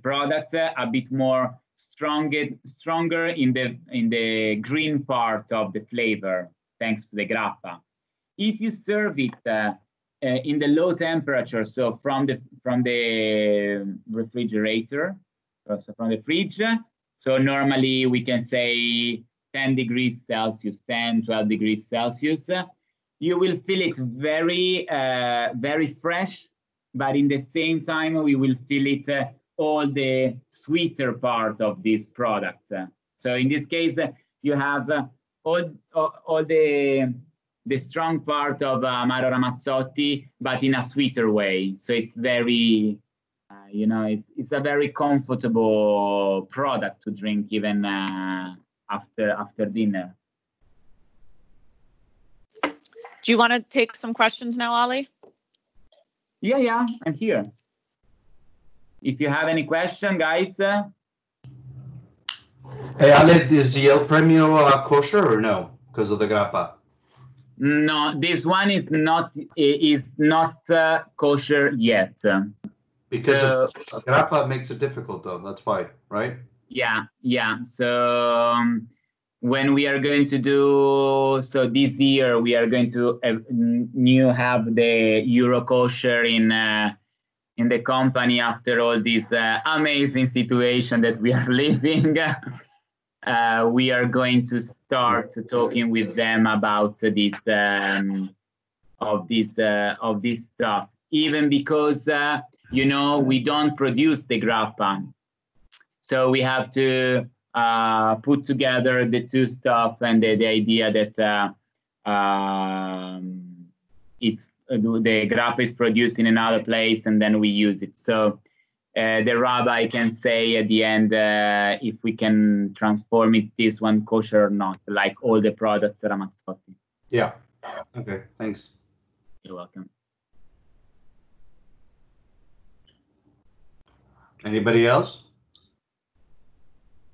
product a bit more stronger in the green part of the flavor, thanks to the grappa. If you serve it in the low temperature, so from the refrigerator, so from the fridge, so normally we can say 10 degrees Celsius, 10, 12 degrees Celsius, you will feel it very, very fresh, but in the same time, we will feel it all the sweeter part of this product. So in this case, you have all the strong part of Amaro Ramazzotti, but in a sweeter way. So it's very, you know, it's a very comfortable product to drink even after dinner. Do you want to take some questions now, Ali? Yeah, I'm here. If you have any question, guys. Hey, Ale, is the El Premio kosher or no? Because of the grappa? No, this one is not kosher yet. Because grappa makes it difficult, though. That's why, right? Yeah. So when we are going to do, so this year we are going to have the Euro kosher in the company after all this amazing situation that we are living. We are going to start talking with them about this stuff, even because you know, we don't produce the grappa, so we have to put together the two stuff, and the idea that it's the grappa is produced in another place and then we use it. So the rabbi can say at the end if we can transform it, this one kosher or not, like all the products at Ramazzotti. Yeah. Okay, thanks. You're welcome. Anybody else?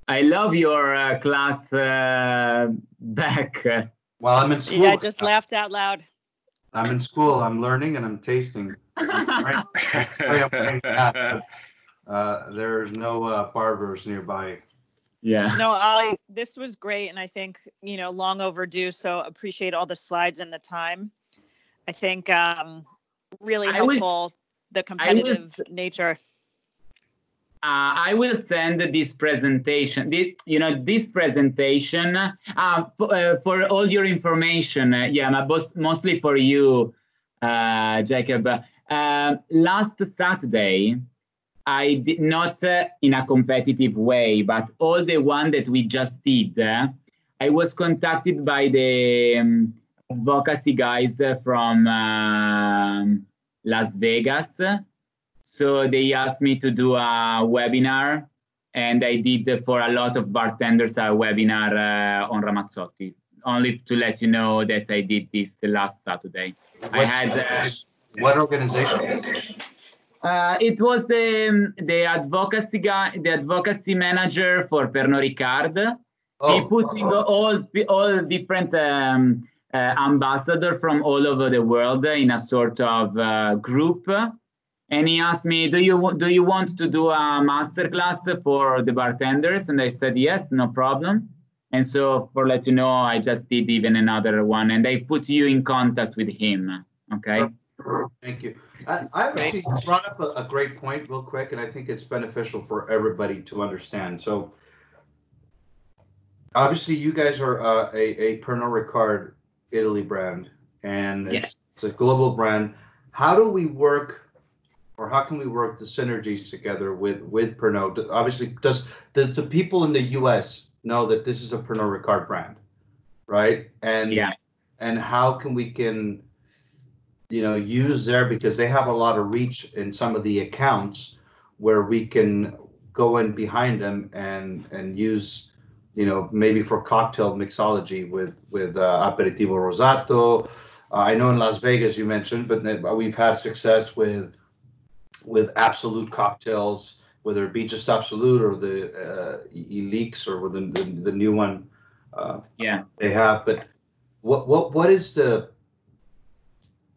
I love your class back. Well, I'm in school. Yeah, I just laughed out loud. I'm in school. I'm learning and I'm tasting. There's no barbers nearby. Yeah. No, Ali, this was great, and I think, you know, long overdue. So appreciate all the slides and the time. I think really helpful, the competitive nature. I will send this presentation. This presentation for all your information. Mostly for you, Jacob. Last Saturday, I did not in a competitive way, but all the one that we just did, I was contacted by the advocacy guys from Las Vegas. So they asked me to do a webinar, and I did for a lot of bartenders a webinar on Ramazzotti. Only to let you know that I did this last Saturday. What organization? It was the advocacy guy, the advocacy manager for Pernod Ricard. Oh. He putting all different ambassadors from all over the world in a sort of group. And he asked me, do you want to do a masterclass for the bartenders? And I said, yes, no problem. And so for let you know, I just did even another one, and I put you in contact with him. Okay. Thank you. I actually brought up a great point real quick, and I think it's beneficial for everybody to understand. So obviously you guys are a Pernod Ricard Italy brand, and it's a global brand. How do we work, or how can we work the synergies together with Pernod? Obviously, does the people in the US know that this is a Pernod Ricard brand, right? And how can we use there, because they have a lot of reach in some of the accounts where we can go in behind them and use, maybe for cocktail mixology with Aperitivo Rosato. I know in Las Vegas you mentioned, but we've had success with Absolute cocktails, whether it be just Absolute or the Elix or the new one. They have. But what is the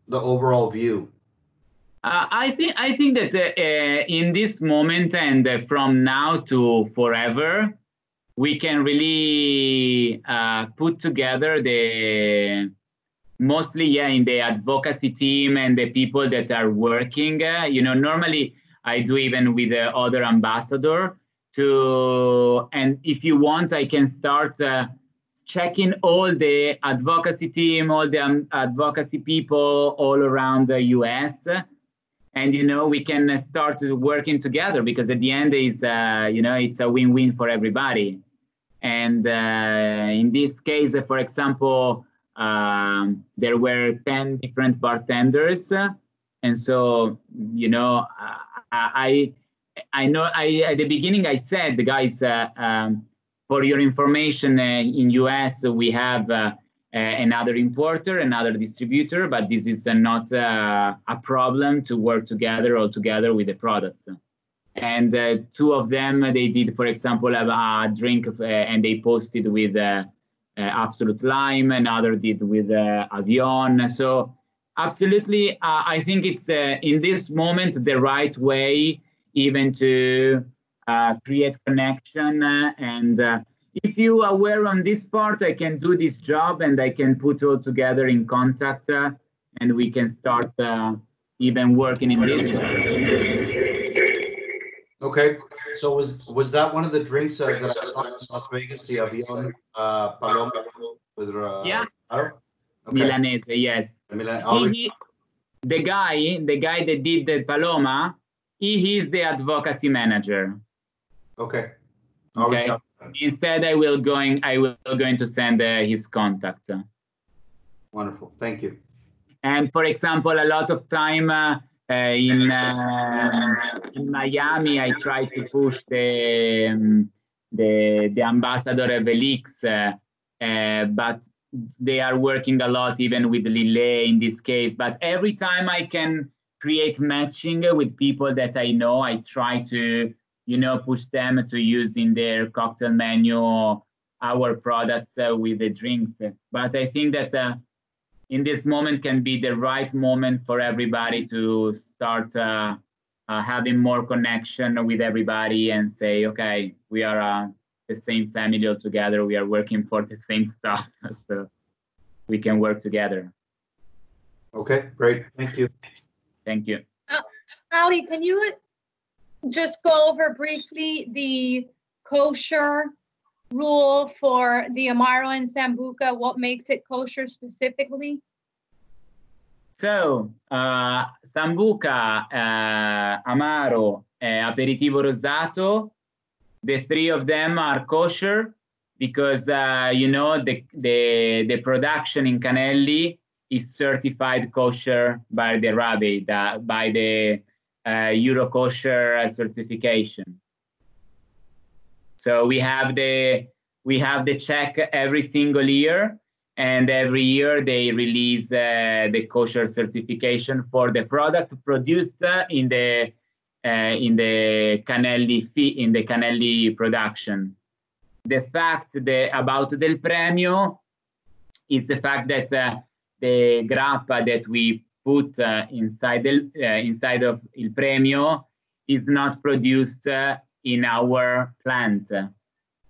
overall view? I think that in this moment and from now to forever, we can really put together mostly in the advocacy team and the people that are working. Normally I do even with the other ambassador and if you want, I can start checking all the advocacy team, all the advocacy people all around the US. And, we can start working together, because at the end is, it's a win-win for everybody. And in this case, for example, there were 10 different bartenders. And so, I know at the beginning I said, guys, for your information, in US we have another importer, another distributor, but this is not a problem to work together all together with the products. And two of them, they did, for example, have a drink and they posted with Absolute Lime, another did with Avion. So absolutely, I think it's in this moment the right way even to create connection. And if you are aware on this part, I can do this job and I can put all together in contact and we can start even working in this way. Okay, so was that one of the drinks that I saw in Las Vegas, the Avion Paloma with yeah, Amaro? Okay. Milanese, yes. The guy that did the Paloma, he is the advocacy manager. Okay. Okay. Instead, I will going to send his contact. Wonderful, thank you. And for example, a lot of time in Miami, I try to push the ambassador Evelix, but they are working a lot even with Lillet in this case. But every time I can create matching with people that I know, I try to, you know, push them to use in their cocktail menu our products with the drinks. But I think that in this moment can be the right moment for everybody to start having more connection with everybody and say, okay, we are the same family all together. We are working for the same stuff, so we can work together. Okay, great. Thank you. Thank you. Ali, can you just go over briefly the kosher rule for the Amaro and Sambuca? What makes it kosher specifically? So, Sambuca, Amaro, Aperitivo Rosato, the three of them are kosher because, you know, the production in Canelli is certified kosher by the Rabbi, by the Euro kosher certification. So we have the check every single year, and every year they release the kosher certification for the product produced in the Canelli production. The fact about Del Premio is the fact that the grappa that we put inside of Il Premio is not produced in our plant.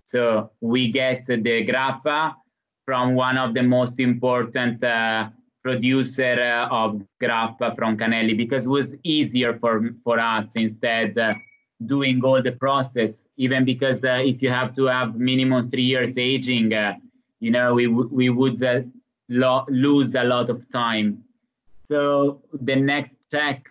So we get the grappa from one of the most important producer of grappa from Canelli, because it was easier for us instead doing all the process, even because if you have to have minimum 3 years aging, you know, we would lose a lot of time. So the next check,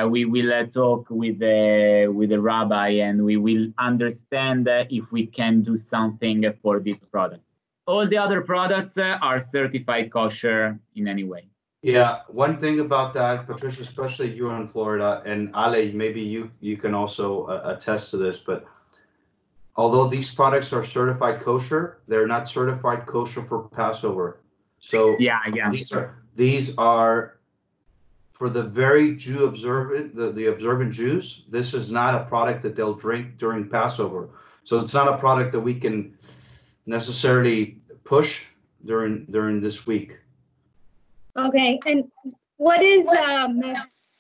we will talk with the rabbi, and we will understand if we can do something for this product. All the other products are certified kosher in any way. Yeah, one thing about that, Patricia, especially you in Florida, and Ale, maybe you can also attest to this, but although these products are certified kosher, they're not certified kosher for Passover. So yeah. These are for the very Jew observant, the observant Jews. This is not a product that they'll drink during Passover. So it's not a product that we can necessarily push during this week. Okay, and what is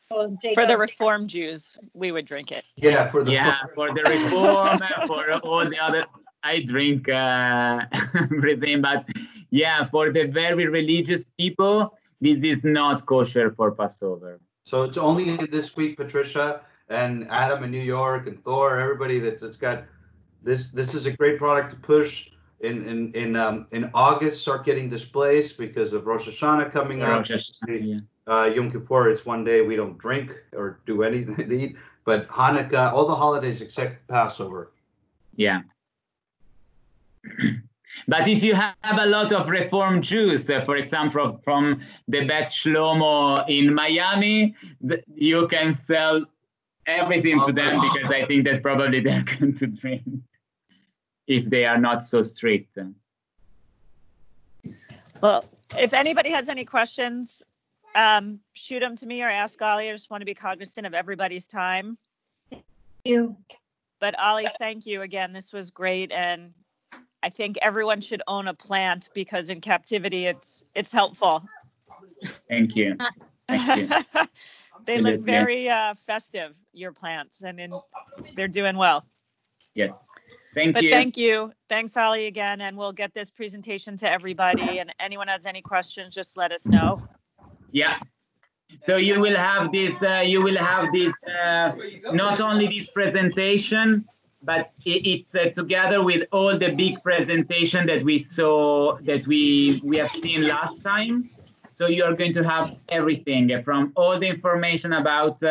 for the Reform Jews, we would drink it. Yeah, for the Reform, for all the other, I drink everything, but yeah, for the very religious people, this is not kosher for Passover. So it's only this week, Patricia and Adam in New York and Thor, everybody that's got this. This is a great product to push. In August, start getting displaced because of Rosh Hashanah coming up. Yom Kippur, it's one day we don't drink or do anything to eat. But Hanukkah, all the holidays except Passover. Yeah. But if you have a lot of Reform Jews, for example, from the Bet Shlomo in Miami, you can sell everything to them because I think that probably they're going to drink if they are not so strict. Well, if anybody has any questions, shoot them to me or ask Ali. I just want to be cognizant of everybody's time. Thank you. But Ali, thank you again. This was great. And I think everyone should own a plant because in captivity, it's helpful. Thank you. Thank you. They look very festive, your plants, and they're doing well. Yes. Thank you. But thank you. Thanks, Ali, again. And we'll get this presentation to everybody. And anyone has any questions, just let us know. Yeah. So you will have this, not only this presentation, but it's together with all the big presentation that we saw, that we have seen last time. So you are going to have everything from all the information about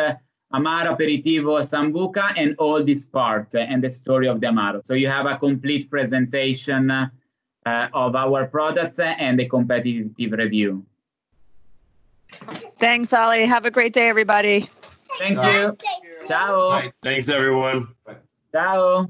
Amaro, Aperitivo, Sambuca, and all this part and the story of the Amaro. So you have a complete presentation of our products and a competitive review. Thanks, Ali. Have a great day, everybody. Thank you. Ciao. Thanks, everyone. Ciao.